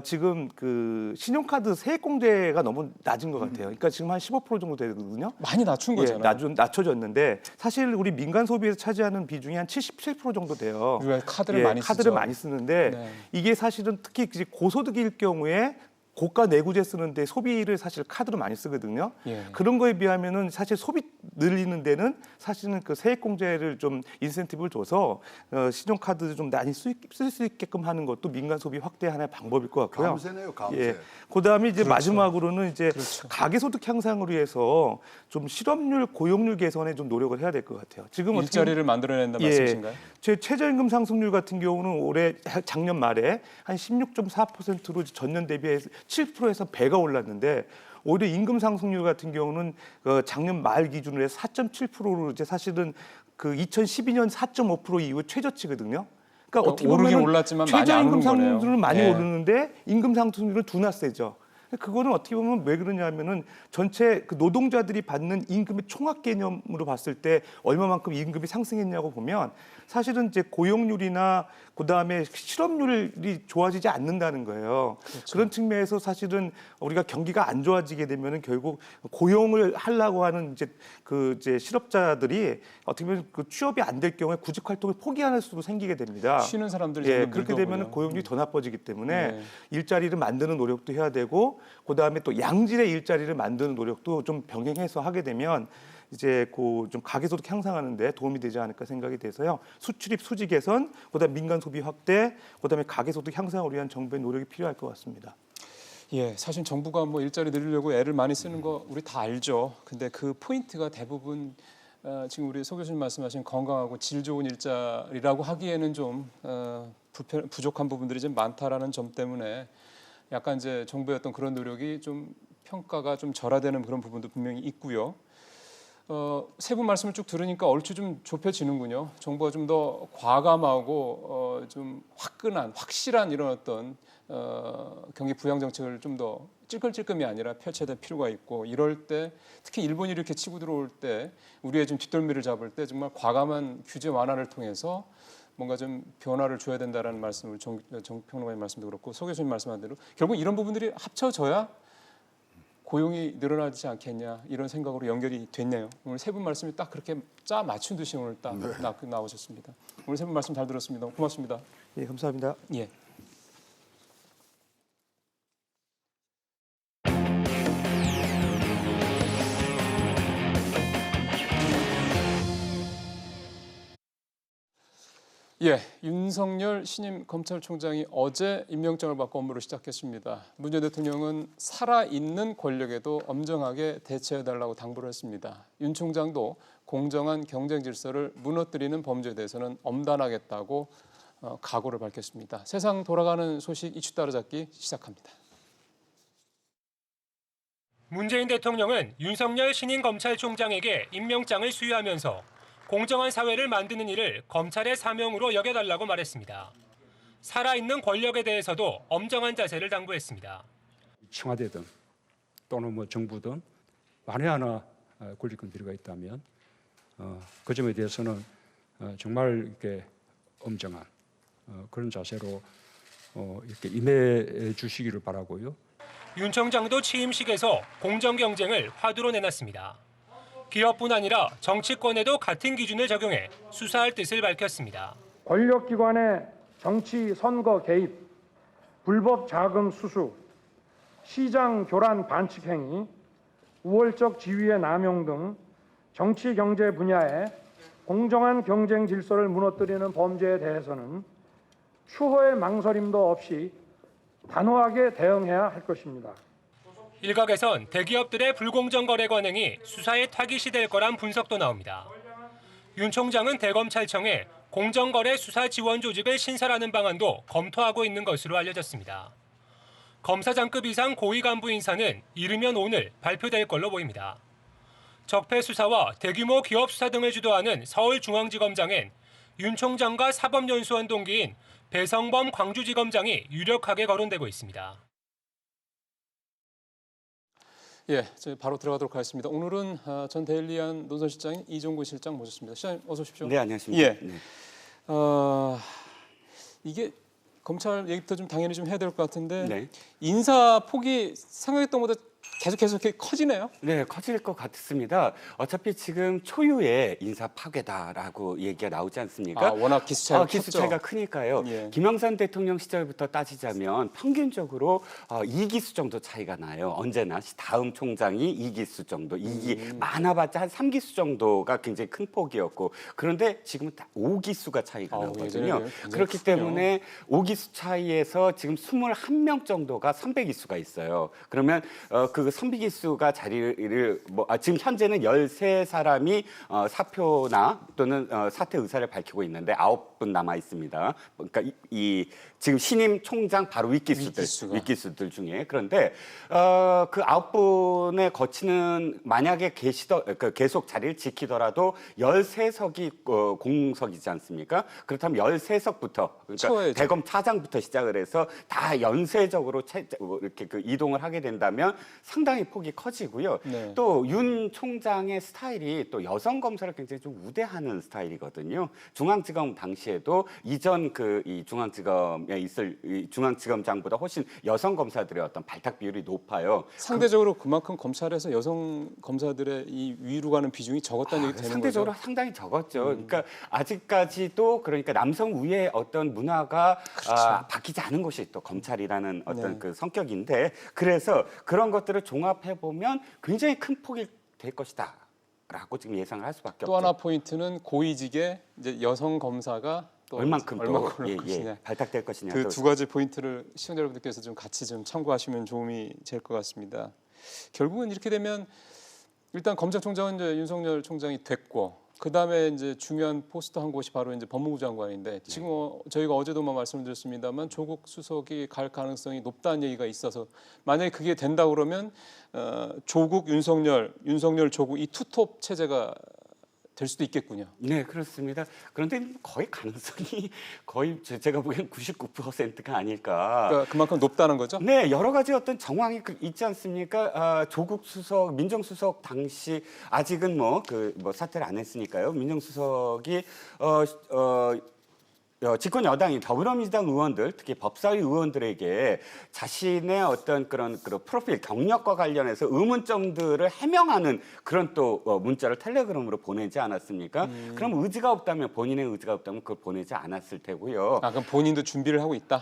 지금 그 신용카드 세액 공제가 너무 낮은 것 같아요. 그러니까 지금 한 15% 정도 되거든요. 많이 낮춘 거잖아요. 낮춰졌는데 사실 우리 민간 소비에서 차지하는 비중이 한 77% 정도 돼요. 우리가 카드를 많이 카드를 쓰죠. 많이 쓰는데 네. 이게 사실은 특히 이제 고소득일 경우에 고가 내구재 쓰는데 소비를 사실 카드로 많이 쓰거든요. 예. 그런 거에 비하면은 사실 소비 늘리는 데는 사실은 그 세액 공제를 좀 인센티브를 줘서 신용카드 좀 많이 쓸 수 있게끔 하는 것도 민간 소비 확대 하나의 방법일 것 같고요. 감세네요, 감세. 예. 그다음에 이제 그렇죠. 마지막으로는 이제 그렇죠. 가계소득 향상을 위해서 좀 실업률, 고용률 개선에 좀 노력을 해야 될 것 같아요. 지금 일자리를 만들어낸다 말씀이신가요? 제 최저임금 상승률 같은 경우는 올해 작년 말에 한 16.4%로 전년 대비해서 7%에서 배가 올랐는데 오히려 임금 상승률 같은 경우는 작년 말 기준으로 해서 4.7%로 이제 사실은 그 2012년 4.5% 이후 최저치거든요. 그러니까 어떻게 오르긴 보면 올랐지만 많이 안 최저임금 오른 거네요. 상승률은 많이 예. 오르는데 임금 상승률은 두나 세죠. 그거는 어떻게 보면 왜 그러냐면은 전체 그 노동자들이 받는 임금의 총합 개념으로 봤을 때 얼마만큼 임금이 상승했냐고 보면 사실은 이제 고용률이나 그다음에 실업률이 좋아지지 않는다는 거예요. 그렇죠. 그런 측면에서 사실은 우리가 경기가 안 좋아지게 되면은 결국 고용을 하려고 하는 이제 실업자들이 어떻게 보면 그 취업이 안 될 경우에 구직 활동을 포기할 수도 생기게 됩니다. 쉬는 사람들이 그렇게 되면 고용률이 더 나빠지기 때문에 네. 일자리를 만드는 노력도 해야 되고 그다음에 또 양질의 일자리를 만드는 노력도 좀 병행해서 하게 되면 이제 좀 가계소득 향상하는 데 도움이 되지 않을까 생각이 돼서요. 수출입 수지 개선, 그다음에 민간 소비 확대, 그다음에 가계소득 향상을 위한 정부의 노력이 필요할 것 같습니다. 예, 사실 정부가 뭐 일자리 늘리려고 애를 많이 쓰는 거 우리 다 알죠. 근데 그 포인트가 대부분 지금 우리 서 교수님 말씀하신 건강하고 질 좋은 일자리라고 하기에는 좀 부족한 부분들이 좀 많다라는 점 때문에 약간 이제 정부의 어떤 그런 노력이 좀 평가가 좀 절하되는 그런 부분도 분명히 있고요. 세 분 말씀을 쭉 들으니까 얼추 좀 좁혀지는군요. 정부가 좀 더 과감하고 좀 화끈한 확실한 이런 어떤 경기 부양 정책을 좀 더 찔끔찔끔이 아니라 펼쳐야 될 필요가 있고 이럴 때 특히 일본이 이렇게 치고 들어올 때 우리의 좀 뒷덜미를 잡을 때 정말 과감한 규제 완화를 통해서 뭔가 좀 변화를 줘야 된다라는 말씀을 정 평론가님 말씀도 그렇고 소 교수님 말씀한 대로 결국 이런 부분들이 합쳐져야 고용이 늘어나지 않겠냐 이런 생각으로 연결이 됐네요. 오늘 세 분 말씀이 딱 그렇게 짜 맞춘 듯이 오늘 딱 나오셨습니다. 오늘 세 분 말씀 잘 들었습니다. 고맙습니다. 예, 감사합니다. 예. 예, 윤석열 신임 검찰총장이 어제 임명장을 받고 업무를 시작했습니다. 문 전 대통령은 살아있는 권력에도 엄정하게 대처해달라고 당부를 했습니다. 윤 총장도 공정한 경쟁 질서를 무너뜨리는 범죄에 대해서는 엄단하겠다고 각오를 밝혔습니다. 세상 돌아가는 소식 이슈 따라잡기 시작합니다. 문재인 대통령은 윤석열 신임 검찰총장에게 임명장을 수여하면서 공정한 사회를 만드는 일을 검찰의 사명으로 여겨달라고 말했습니다. 살아있는 권력에 대해서도 엄정한 자세를 당부했습니다. 청와대든 또는 뭐 정부든 만에 하나 권리권들이 있다면 그 점에 대해서는 정말 이렇게 엄정한 그런 자세로 이렇게 임해 주시기를 바라고요. 윤 총장도 취임식에서 공정 경쟁을 화두로 내놨습니다. 기업뿐 아니라 정치권에도 같은 기준을 적용해 수사할 뜻을 밝혔습니다. 권력기관의 정치 선거 개입, 불법 자금 수수, 시장 교란 반칙 행위, 우월적 지위의 남용 등 정치 경제 분야에 공정한 경쟁 질서를 무너뜨리는 범죄에 대해서는 추호의 망설임도 없이 단호하게 대응해야 할 것입니다. 일각에선 대기업들의 불공정 거래 관행이 수사에 타깃이 될 거란 분석도 나옵니다. 윤 총장은 대검찰청에 공정거래 수사 지원 조직을 신설하는 방안도 검토하고 있는 것으로 알려졌습니다. 검사장급 이상 고위 간부 인사는 이르면 오늘 발표될 걸로 보입니다. 적폐 수사와 대규모 기업 수사 등을 주도하는 서울중앙지검장엔 윤 총장과 사법연수원 동기인 배성범 광주지검장이 유력하게 거론되고 있습니다. 예, 저희 바로 들어가도록 하겠습니다. 오늘은 전 데일리안 논설실장인 이종구 실장 모셨습니다. 실장님 어서 오십시오. 네, 안녕하십니까. 예. 네. 이게 검찰 얘기부터 좀 당연히 좀 해야 될 것 같은데 네. 인사 폭이 생각했던 것보다 계속 이렇게 커지네요. 네, 커질 것 같습니다. 어차피 지금 초유의 인사 파괴다라고 얘기가 나오지 않습니까? 워낙 기수 차이가 기수 차이가 크니까요. 예. 김영삼 대통령 시절부터 따지자면 평균적으로 2기수 정도 차이가 나요. 언제나 다음 총장이 2기수 정도, 많아봤자 한 3기수 정도가 굉장히 큰 폭이었고 그런데 지금은 다 5기수가 차이가 나거든요. 그렇기 때문에 5기수 차이에서 지금 21명 정도가 선배기수가 있어요. 그러면 그 선비기수가 자리를 지금 현재는 13사람이 사표나 또는 사퇴 의사를 밝히고 있는데 9분 남아 있습니다. 그러니까 지금 신임 총장 바로 윗기수들 중에 그런데 그 9분에 거치는 만약에 계속 자리를 지키더라도 13석이 공석이지 않습니까? 그렇다면 13석부터 그러니까 대검 차장부터 시작을 해서 다 연쇄적으로 이렇게 이동을 하게 된다면 상당히 폭이 커지고요. 네. 또 윤 총장의 스타일이 또 여성 검사를 굉장히 좀 우대하는 스타일이거든요. 중앙지검 당시에도 이전 이 중앙지검에 있을 중앙지검장보다 훨씬 여성 검사들의 어떤 발탁 비율이 높아요. 상대적으로 그만큼 검찰에서 여성 검사들의 이 위로 가는 비중이 적었다는 얘기 되는 상대적으로 거죠? 상당히 적었죠. 그러니까 아직까지도 그러니까 남성 우위의 어떤 문화가 바뀌지 않은 것이 또 검찰이라는 어떤 그 성격인데 그래서 그런 것들을 종합해 보면 굉장히 큰 폭이 될 것이다라고 지금 예상을 할 수밖에 없죠. 또 하나 포인트는 고위직의 이제 여성 검사가 또 얼만큼 올릴 것이냐. 발탁될 것이냐. 그 두 가지 포인트를 시청자 여러분들께서 좀 같이 좀 참고하시면 도움이 될 것 같습니다. 결국은 이렇게 되면 일단 검찰총장은 이제 윤석열 총장이 됐고 그 다음에 이제 중요한 포스트 한 곳이 바로 이제 법무부 장관인데 지금 저희가 어제도 말씀드렸습니다만 조국 수석이 갈 가능성이 높다는 얘기가 있어서 만약에 그게 된다 그러면 조국 윤석열 조국 이 투톱 체제가 될 수도 있겠군요. 네, 그렇습니다. 그런데 거의 가능성이 거의 제가 보기엔 99%가 아닐까. 그러니까 그만큼 높다는 거죠? 네, 여러 가지 어떤 정황이 있지 않습니까? 조국 수석, 민정수석 당시 아직은 뭐 사퇴를 안 했으니까요. 민정수석이 집권 여당인 더불어민주당 의원들, 특히 법사위 의원들에게 자신의 어떤 그런 프로필 경력과 관련해서 의문점들을 해명하는 그런 또 문자를 텔레그램으로 보내지 않았습니까? 그럼 의지가 없다면, 본인의 의지가 없다면 그걸 보내지 않았을 테고요. 아, 그럼 본인도 준비를 하고 있다?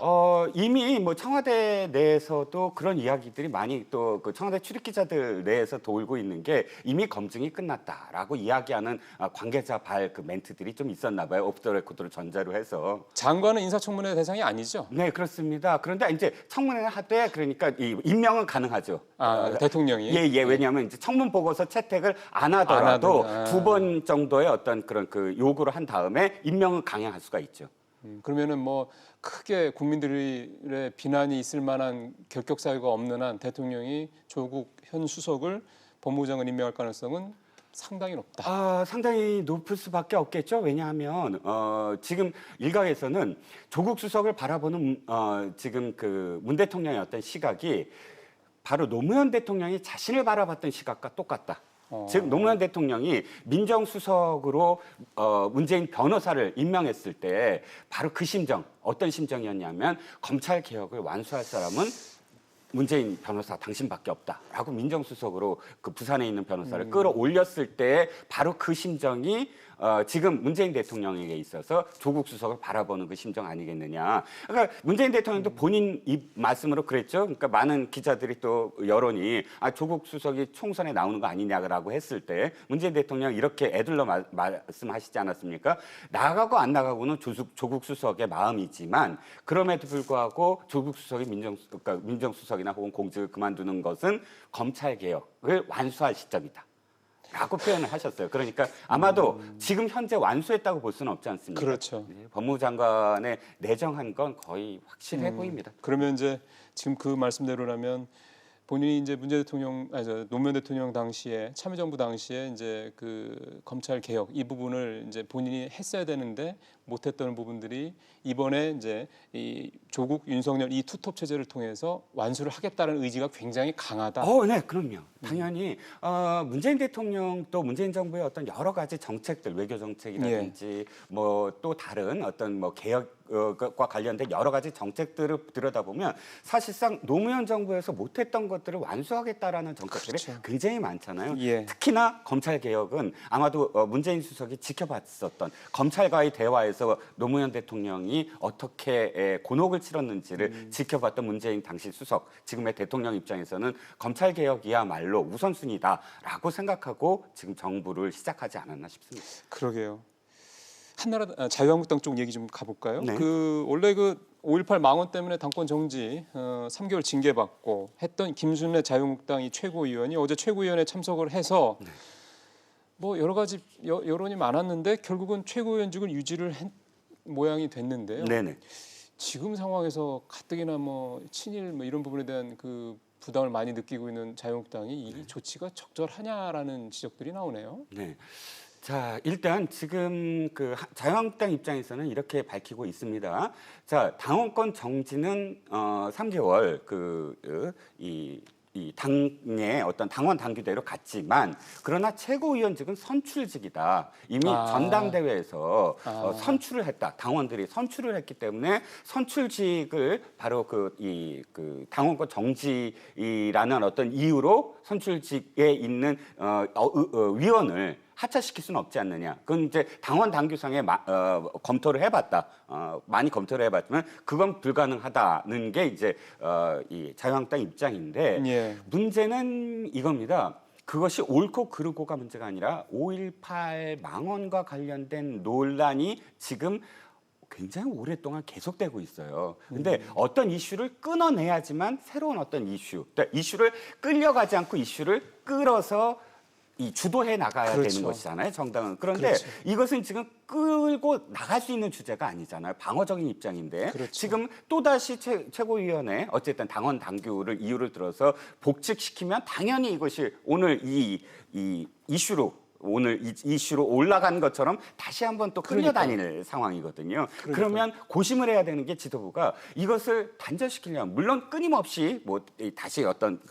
이미 뭐 청와대 내에서도 그런 이야기들이 많이 또 그 청와대 출입 기자들 내에서 돌고 있는 게 이미 검증이 끝났다라고 이야기하는 관계자 그 멘트들이 좀 있었나 봐요. 오프 더 레코드를 전자로 해서. 장관은 인사청문회 대상이 아니죠? 네, 그렇습니다. 그런데 이제 청문회를 하되 그러니까 이 임명은 가능하죠. 대통령이? 예. 왜냐하면 이제 청문 보고서 채택을 안 하더라도 두 번 정도의 어떤 그런 요구를 한 다음에 임명은 강행할 수가 있죠. 그러면은 뭐 크게 국민들의 비난이 있을 만한 결격 사유가 없는 한 대통령이 조국 현 수석을 법무장관 임명할 가능성은 상당히 높다. 상당히 높을 수밖에 없겠죠. 왜냐하면 지금 일각에서는 조국 수석을 바라보는 지금 문 대통령의 어떤 시각이 바로 노무현 대통령이 자신을 바라봤던 시각과 똑같다. 즉 노무현 대통령이 민정수석으로 문재인 변호사를 임명했을 때 바로 그 심정, 어떤 심정이었냐면 검찰 개혁을 완수할 사람은 문재인 변호사 당신밖에 없다라고 민정수석으로 그 부산에 있는 변호사를 끌어올렸을 때 바로 그 심정이 지금 문재인 대통령에게 있어서 조국 수석을 바라보는 그 심정 아니겠느냐. 그러니까 문재인 대통령도 본인 입 말씀으로 그랬죠. 그러니까 많은 기자들이 또 여론이 조국 수석이 총선에 나오는 거 아니냐라고 했을 때 문재인 대통령 이렇게 애들러 말씀하시지 않았습니까? 나가고 안 나가고는 조국 수석의 마음이지만 그럼에도 불구하고 조국 수석이 민정수석이나 혹은 공직을 그만두는 것은 검찰 개혁을 완수할 시점이다. 라고 표현을 하셨어요. 그러니까 아마도 지금 현재 완수했다고 볼 수는 없지 않습니까? 그렇죠. 네, 법무장관에 내정한 건 거의 확실해 보입니다. 그러면 이제 지금 그 말씀대로라면 본인이 이제 노무현 대통령 당시에 참여정부 당시에 이제 그 검찰 개혁 이 부분을 이제 본인이 했어야 되는데 못했던 부분들이 이번에 이제 이 조국 윤석열 이 투톱 체제를 통해서 완수를 하겠다는 의지가 굉장히 강하다. 네, 그럼요. 당연히 문재인 대통령 또 문재인 정부의 어떤 여러 가지 정책들, 외교 정책이라든지 뭐 또 다른 어떤 뭐 개혁과 관련된 여러 가지 정책들을 들여다보면 사실상 노무현 정부에서 못했던 것들을 완수하겠다라는 정책들이 굉장히 많잖아요. 특히나 검찰 개혁은 아마도 문재인 수석이 지켜봤었던 검찰과의 대화에서 노무현 대통령이 어떻게 곤혹을 치렀는지를 지켜봤던 문재인 당시 수석, 지금의 대통령 입장에서는 검찰 개혁이야말로 우선순위다라고 생각하고 지금 정부를 시작하지 않았나 싶습니다. 그러게요. 자유한국당 쪽 얘기 좀 가볼까요? 네. 원래 5.18 망언 때문에 당권 정지 3개월 징계받고 했던 김순례 자유한국당이 최고위원이 어제 최고위원회 참석을 해서 뭐 여러 가지 여론이 많았는데 결국은 최고위원직을 유지를 한 모양이 됐는데요. 네네. 지금 상황에서 가뜩이나 뭐 친일 뭐 이런 부분에 대한 그 부담을 많이 느끼고 있는 자유한국당이 이 조치가 적절하냐라는 지적들이 나오네요. 네. 자, 일단 지금 자유한국당 입장에서는 이렇게 밝히고 있습니다. 자, 당원권 정지는 3개월 이 당의 어떤 당원 당규대로 갔지만 그러나 최고위원직은 선출직이다. 이미 전당대회에서 선출을 했다. 당원들이 선출을 했기 때문에 선출직을 바로 당원권 정지라는 어떤 이유로 선출직에 있는 위원을 하차시킬 수는 없지 않느냐. 그건 이제 당원 당규상에 검토를 해봤다. 많이 검토를 해봤지만 그건 불가능하다는 게 이제 이 자유한국당 입장인데 문제는 이겁니다. 그것이 옳고 그르고가 문제가 아니라 5.18 망언과 관련된 논란이 지금 굉장히 오랫동안 계속되고 있어요. 근데 어떤 이슈를 끊어내야지만 새로운 어떤 이슈를 끌려가지 않고 이슈를 끌어서 주도해 나가야 되는 것이잖아요, 정당은. 그런데 이것은 지금 끌고 나갈 수 있는 주제가 아니잖아요. 방어적인 입장인데 지금 또다시 최고위원회 어쨌든 당원 당규를 이유를 들어서 복직시키면 당연히 이것이 오늘 이 이슈로 오늘 이슈로 올라간 것처럼 다시 한번 또 끌려다니는 상황이거든요. 그러면 고심을 해야 되는 게 지도부가 이것을 단절시키려면 물론 끊임없이 뭐 다시 어떤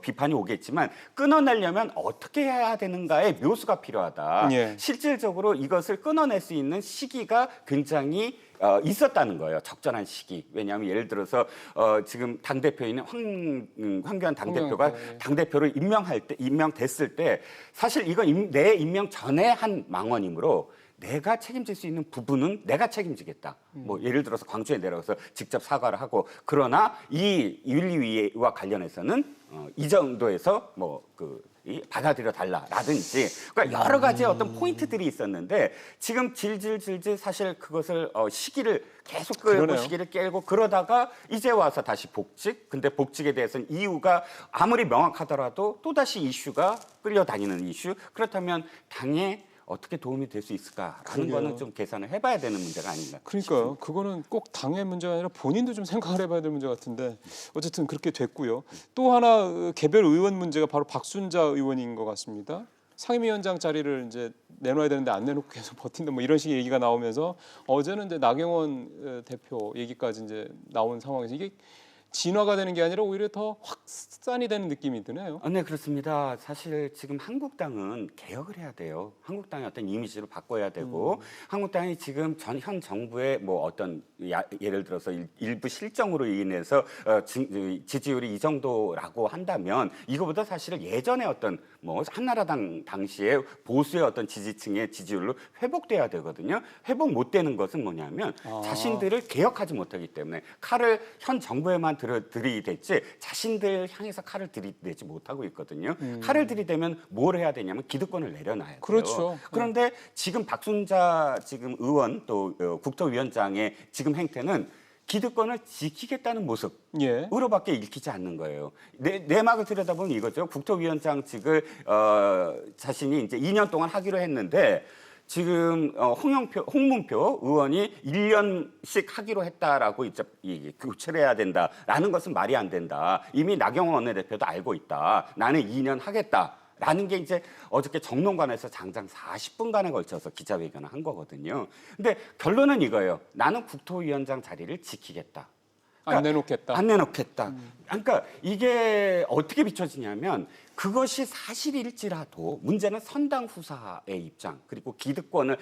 비판이 오겠지만 끊어내려면 어떻게 해야 되는가의 묘수가 필요하다. 예. 실질적으로 이것을 끊어낼 수 있는 시기가 굉장히 있었다는 거예요. 적절한 시기. 왜냐하면 예를 들어서 지금 당대표인 황교안 당대표가 당대표를 임명됐을 때 사실 이건 내 임명 전에 한 망언이므로 내가 책임질 수 있는 부분은 내가 책임지겠다. 뭐 예를 들어서 광주에 내려가서 직접 사과를 하고 그러나 이 윤리위와 관련해서는 이 정도에서 받아들여 달라라든지 그러니까 여러 가지 어떤 포인트들이 있었는데 지금 질질 사실 그것을 시기를 계속 끌고 그러네요. 시기를 깨고 그러다가 이제 와서 다시 복직. 근데 복직에 대해서는 이유가 아무리 명확하더라도 또다시 이슈가 끌려다니는 이슈. 그렇다면 당에 어떻게 도움이 될 수 있을까라는 그러게요. 거는 좀 계산을 해봐야 되는 문제가 아닌가. 그러니까요. 그거는 꼭 당의 문제가 아니라 본인도 좀 생각을 해봐야 될 문제 같은데 어쨌든 그렇게 됐고요. 또 하나 개별 의원 문제가 바로 박순자 의원인 것 같습니다. 상임위원장 자리를 이제 내놔야 되는데 안 내놓고 계속 버틴다 뭐 이런 식의 얘기가 나오면서 어제는 이제 나경원 대표 얘기까지 이제 나온 상황에서 이게 진화가 되는 게 아니라 오히려 더 확산이 되는 느낌이 드네요. 네, 그렇습니다. 사실 지금 한국당은 개혁을 해야 돼요. 한국당의 어떤 이미지를 바꿔야 되고 한국당이 지금 현 정부의 뭐 어떤 예를 들어서 일부 실정으로 인해서 지지율이 이 정도라고 한다면 이거보다 사실은 예전에 어떤 뭐 한나라당 당시에 보수의 어떤 지지층의 지지율로 회복돼야 되거든요. 회복 못 되는 것은 뭐냐면 자신들을 개혁하지 못하기 때문에 칼을 현 정부에만 들이댔지 자신들 향해서 칼을 들이대지 못하고 있거든요. 칼을 들이대면 뭘 해야 되냐면 기득권을 내려놔야 돼요. 그렇죠. 그런데 지금 박순자 지금 의원 또 국토위원장의 지금 행태는 기득권을 지키겠다는 모습으로밖에 읽히지 않는 거예요. 내막을 들여다보면 이거죠. 국토위원장직을 자신이 이제 2년 동안 하기로 했는데 지금 홍문표 의원이 1년씩 하기로 했다라고 이제 교체를 해야 된다라는 것은 말이 안 된다. 이미 나경원 원내대표도 알고 있다. 나는 2년 하겠다. 라는 게 이제 어저께 정론관에서 장장 40분간에 걸쳐서 기자회견을 한 거거든요. 근데 결론은 이거예요. 나는 국토위원장 자리를 지키겠다. 그러니까 안 내놓겠다. 안 내놓겠다. 그러니까 이게 어떻게 비춰지냐면 그것이 사실일지라도 문제는 선당 후사의 입장 그리고 기득권을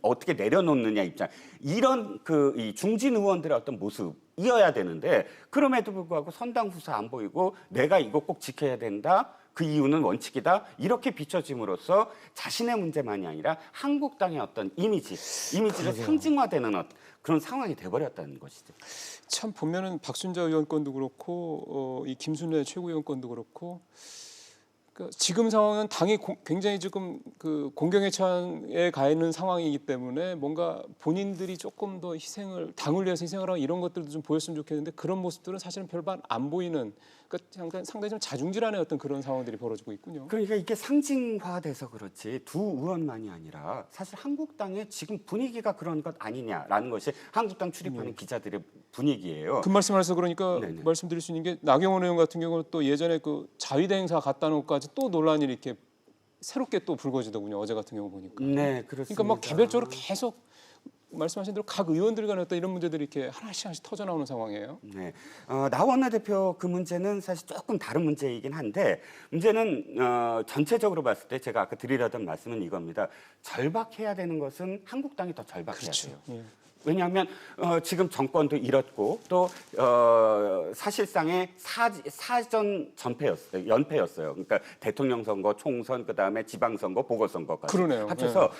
어떻게 내려놓느냐 입장 이런 이 중진 의원들의 어떤 모습이어야 되는데 그럼에도 불구하고 선당 후사 안 보이고 내가 이거 꼭 지켜야 된다. 그 이유는 원칙이다. 이렇게 비춰짐으로써 자신의 문제만이 아니라 한국당의 어떤 이미지를 상징화되는 그런 상황이 돼버렸다는 것이죠. 참 보면은 박순자 의원 건도 그렇고 이 김순례 최고위원 건도 그렇고 그러니까 지금 상황은 당이 굉장히 지금 그 공경의 찬에 가 있는 상황이기 때문에 뭔가 본인들이 조금 더 당을 위해서 희생을 하고 이런 것들도 좀 보였으면 좋겠는데 그런 모습들은 사실은 별반 안 보이는 그러니까 상당히 좀 자중질환의 어떤 그런 상황들이 벌어지고 있군요. 그러니까 이게 상징화돼서 그렇지 두 의원만이 아니라 사실 한국당의 지금 분위기가 그런 것 아니냐라는 것이 한국당 출입하는 기자들의 분위기예요. 그 말씀하셔서 그러니까 네네. 말씀드릴 수 있는 게 나경원 의원 같은 경우는 또 예전에 그 자위대 행사 갔다 놓은 것까지 또 논란이 이렇게 새롭게 또 불거지더군요. 어제 같은 경우 보니까. 네, 그렇습니다. 그러니까 막 개별적으로 계속 말씀하신 대로 각 의원들 간에 어떤 이런 문제들이 이렇게 하나씩 터져 나오는 상황이에요. 네, 나 원내대표 그 문제는 사실 조금 다른 문제이긴 한데 문제는 전체적으로 봤을 때 제가 아까 드리려던 말씀은 이겁니다. 절박해야 되는 것은 한국당이 더 절박해야 돼요. 예. 왜냐하면 지금 정권도 잃었고 또 사실상의 사전 연패였어요. 그러니까 대통령 선거, 총선, 그다음에 지방선거, 보궐선거까지 그러네요. 합쳐서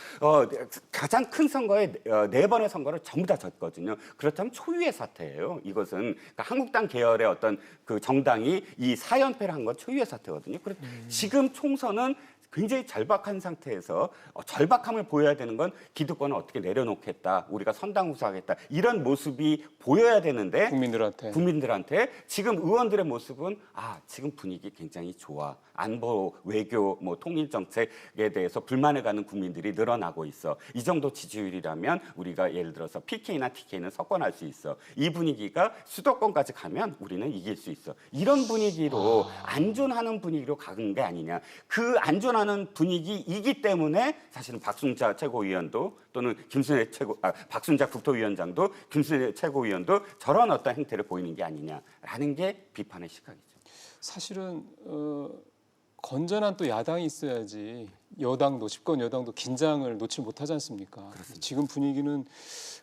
가장 큰 선거에 4번의 선거를 전부 다 졌거든요. 그렇다면 초유의 사태예요. 이것은 그러니까 한국당 계열의 어떤 그 정당이 이 4연패를 한 건 초유의 사태거든요. 지금 총선은 굉장히 절박한 상태에서 절박함을 보여야 되는 건 기득권을 어떻게 내려놓겠다. 우리가 선당 성사하겠다 이런 모습이 보여야 되는데 국민들한테 지금 의원들의 모습은 지금 분위기 굉장히 좋아. 안보, 외교, 뭐 통일 정책에 대해서 불만을 가는 국민들이 늘어나고 있어. 이 정도 지지율이라면 우리가 예를 들어서 PK나 TK는 석권할 수 있어. 이 분위기가 수도권까지 가면 우리는 이길 수 있어. 이런 분위기로 안전하는 분위기로 가는 게 아니냐. 그 안전하는 분위기이기 때문에 사실은 박순자 최고위원도 또는 박순자 국토위원장도 김순애 최고위원도 저런 어떤 행태를 보이는 게 아니냐라는 게 비판의 시각이죠. 사실은 건전한 또 야당이 있어야지 여당도 집권 여당도 긴장을 놓지 못하지 않습니까? 그렇습니다. 지금 분위기는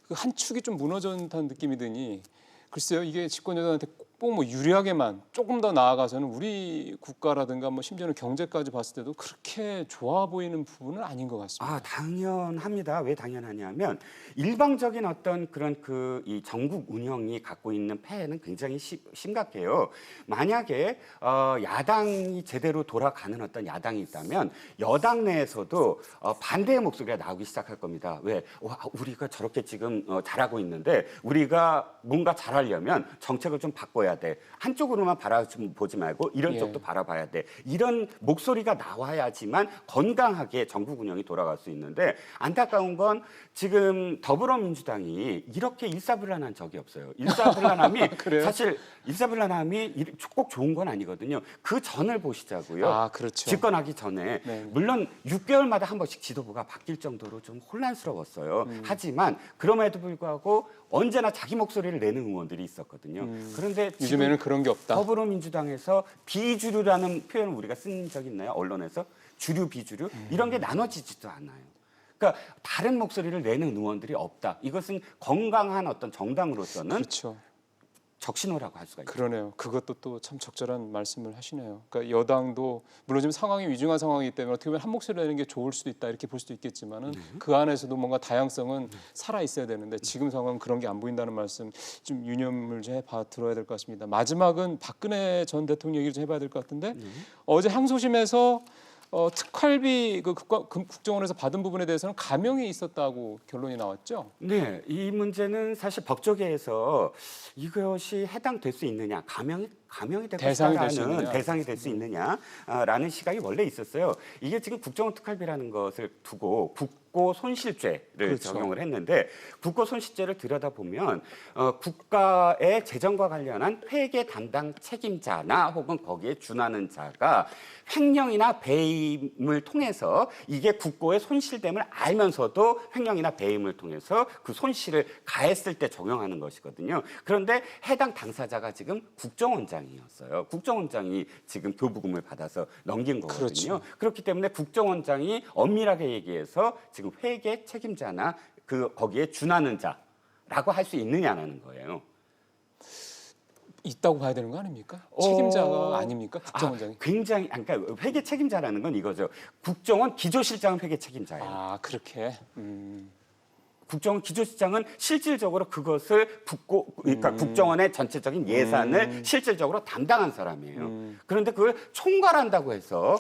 한 축이 좀 무너진 듯한 느낌이 드니 글쎄요 이게 집권 여당한테 꼭 뭐 유리하게만 조금 더 나아가서는 우리 국가라든가 뭐 심지어는 경제까지 봤을 때도 그렇게 좋아 보이는 부분은 아닌 것 같습니다. 당연합니다. 왜 당연하냐면 일방적인 어떤 그런 이 전국 운영이 갖고 있는 폐해는 굉장히 심각해요. 만약에 야당이 제대로 돌아가는 어떤 야당이 있다면 여당 내에서도 반대의 목소리가 나오기 시작할 겁니다. 왜? 우리가 저렇게 지금 잘하고 있는데 우리가 뭔가 잘하려면 정책을 좀 바꿔야 돼. 한쪽으로만 바라보지 말고 이런 쪽도 바라봐야 돼. 이런 목소리가 나와야지만 건강하게 전국 운영이 돌아갈 수 있는데 안타까운 건 지금 더불어민주당이 이렇게 일사불란한 적이 없어요. 일사불란함이 사실 일사불란함이 꼭 좋은 건 아니거든요. 그 전을 보시자고요. 그렇죠. 집권하기 전에 물론 6개월마다 한 번씩 지도부가 바뀔 정도로 좀 혼란스러웠어요. 하지만 그럼에도 불구하고 언제나 자기 목소리를 내는 의원들이 있었거든요. 그런데 요즘에는 그런 게 없다. 더불어민주당에서 비주류라는 표현을 우리가 쓴 적 있나요? 언론에서 주류 비주류 이런 게 나눠지지도 않아요. 그러니까 다른 목소리를 내는 의원들이 없다. 이것은 건강한 어떤 정당으로서는 그렇죠. 적신호라고 할 수가 있죠. 그러네요. 그것도 또 참 적절한 말씀을 하시네요. 그러니까 여당도 물론 지금 상황이 위중한 상황이기 때문에 어떻게 보면 한 목소리 내는 게 좋을 수도 있다 이렇게 볼 수도 있겠지만은 그 안에서도 뭔가 다양성은 살아 있어야 되는데 지금 상황은 그런 게 안 보인다는 말씀 좀 유념을 좀 해봐 들어야 될 것 같습니다. 마지막은 박근혜 전 대통령 얘기를 좀 해봐야 될 것 같은데 어제 항소심에서 특활비 국정원에서 받은 부분에 대해서는 감형이 있었다고 결론이 나왔죠? 네, 이 문제는 사실 법조계에서 이것이 해당될 수 있느냐, 감형이 될 것이라는 대상이 될 수 있느냐라는 시각이 원래 있었어요. 이게 지금 국정원 특활비라는 것을 두고 국고 손실죄를 적용을 했는데 국고 손실죄를 들여다보면 국가의 재정과 관련한 회계 담당 책임자나 혹은 거기에 준하는 자가 횡령이나 배임을 통해서 이게 국고의 손실됨을 알면서도 횡령이나 배임을 통해서 그 손실을 가했을 때 적용하는 것이거든요. 그런데 해당 당사자가 지금 국정원장이었어요. 국정원장이 지금 교부금을 받아서 넘긴 거거든요. 그렇죠. 그렇기 때문에 국정원장이 엄밀하게 얘기해서 지금 회계 책임자나 거기에 준하는 자라고 할 수 있느냐는 거예요. 있다고 봐야 되는 거 아닙니까? 책임자가 아닙니까? 국정원장이. 굉장히 그러니까 회계 책임자라는 건 이거죠. 국정원 기조실장은 회계 책임자예요. 그렇게. 국정원 기조실장은 실질적으로 그것을 그러니까 국정원의 전체적인 예산을 실질적으로 담당한 사람이에요. 그런데 그걸 총괄한다고 해서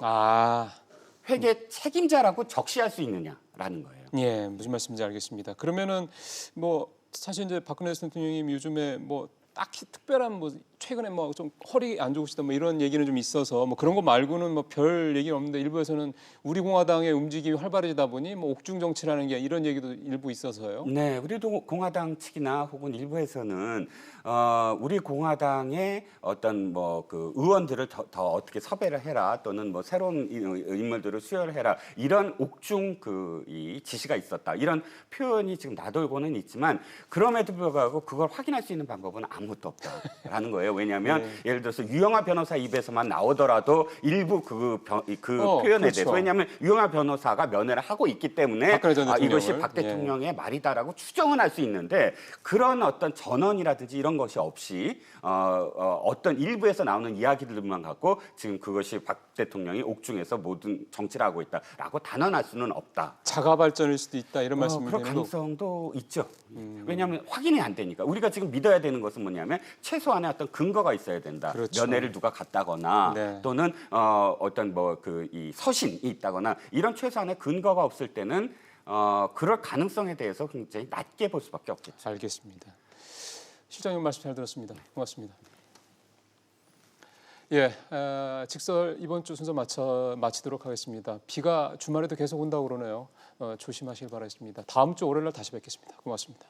회계 책임자라고 적시할 수 있느냐라는 거예요. 예, 무슨 말씀인지 알겠습니다. 그러면은 뭐 사실 이제 박근혜 대통령님 요즘에 뭐 딱히 특별한 뭐 최근에 뭐 좀 허리 안 좋으시다 뭐 이런 얘기는 좀 있어서 뭐 그런 거 말고는 뭐 별 얘기는 없는데 일부에서는 우리 공화당의 움직임이 활발해지다 보니 뭐 옥중 정치라는 게 이런 얘기도 일부 있어서요. 네, 우리도 공화당 측이나 혹은 일부에서는 우리 공화당의 어떤 뭐 그 의원들을 더 어떻게 섭외를 해라 또는 뭐 새로운 인물들을 수혈을 해라 이런 옥중 이 지시가 있었다 이런 표현이 지금 나돌고는 있지만 그럼에도 불구하고 그걸 확인할 수 있는 방법은 아무것도 없다라는 거예요. 왜냐하면 예를 들어서 유영하 변호사 입에서만 나오더라도 일부 그 표현에 대해서 왜냐하면 유영하 변호사가 면회를 하고 있기 때문에 이것이 박 대통령의 말이다라고 추정은 할 수 있는데 그런 어떤 전언이라든지 이런 것이 없이 어떤 일부에서 나오는 이야기들만 갖고 지금 그것이 박 대통령이 옥중에서 모든 정치를 하고 있다라고 단언할 수는 없다. 자가 발전일 수도 있다 이런 말씀이네요. 그런 가능성도 있죠. 왜냐하면 확인이 안 되니까 우리가 지금 믿어야 되는 것은 뭐냐면 최소한의 어떤 근거가 있어야 된다. 그렇죠. 면회를 누가 갔다거나 또는 어떤 이 서신이 있다거나 이런 최소한의 근거가 없을 때는 그럴 가능성에 대해서 굉장히 낮게 볼 수밖에 없겠죠. 알겠습니다. 실장님 말씀 잘 들었습니다. 고맙습니다. 예, 직설 이번 주 순서 마치도록 하겠습니다. 비가 주말에도 계속 온다고 그러네요. 조심하시길 바라겠습니다. 다음 주 월요일 날 다시 뵙겠습니다. 고맙습니다.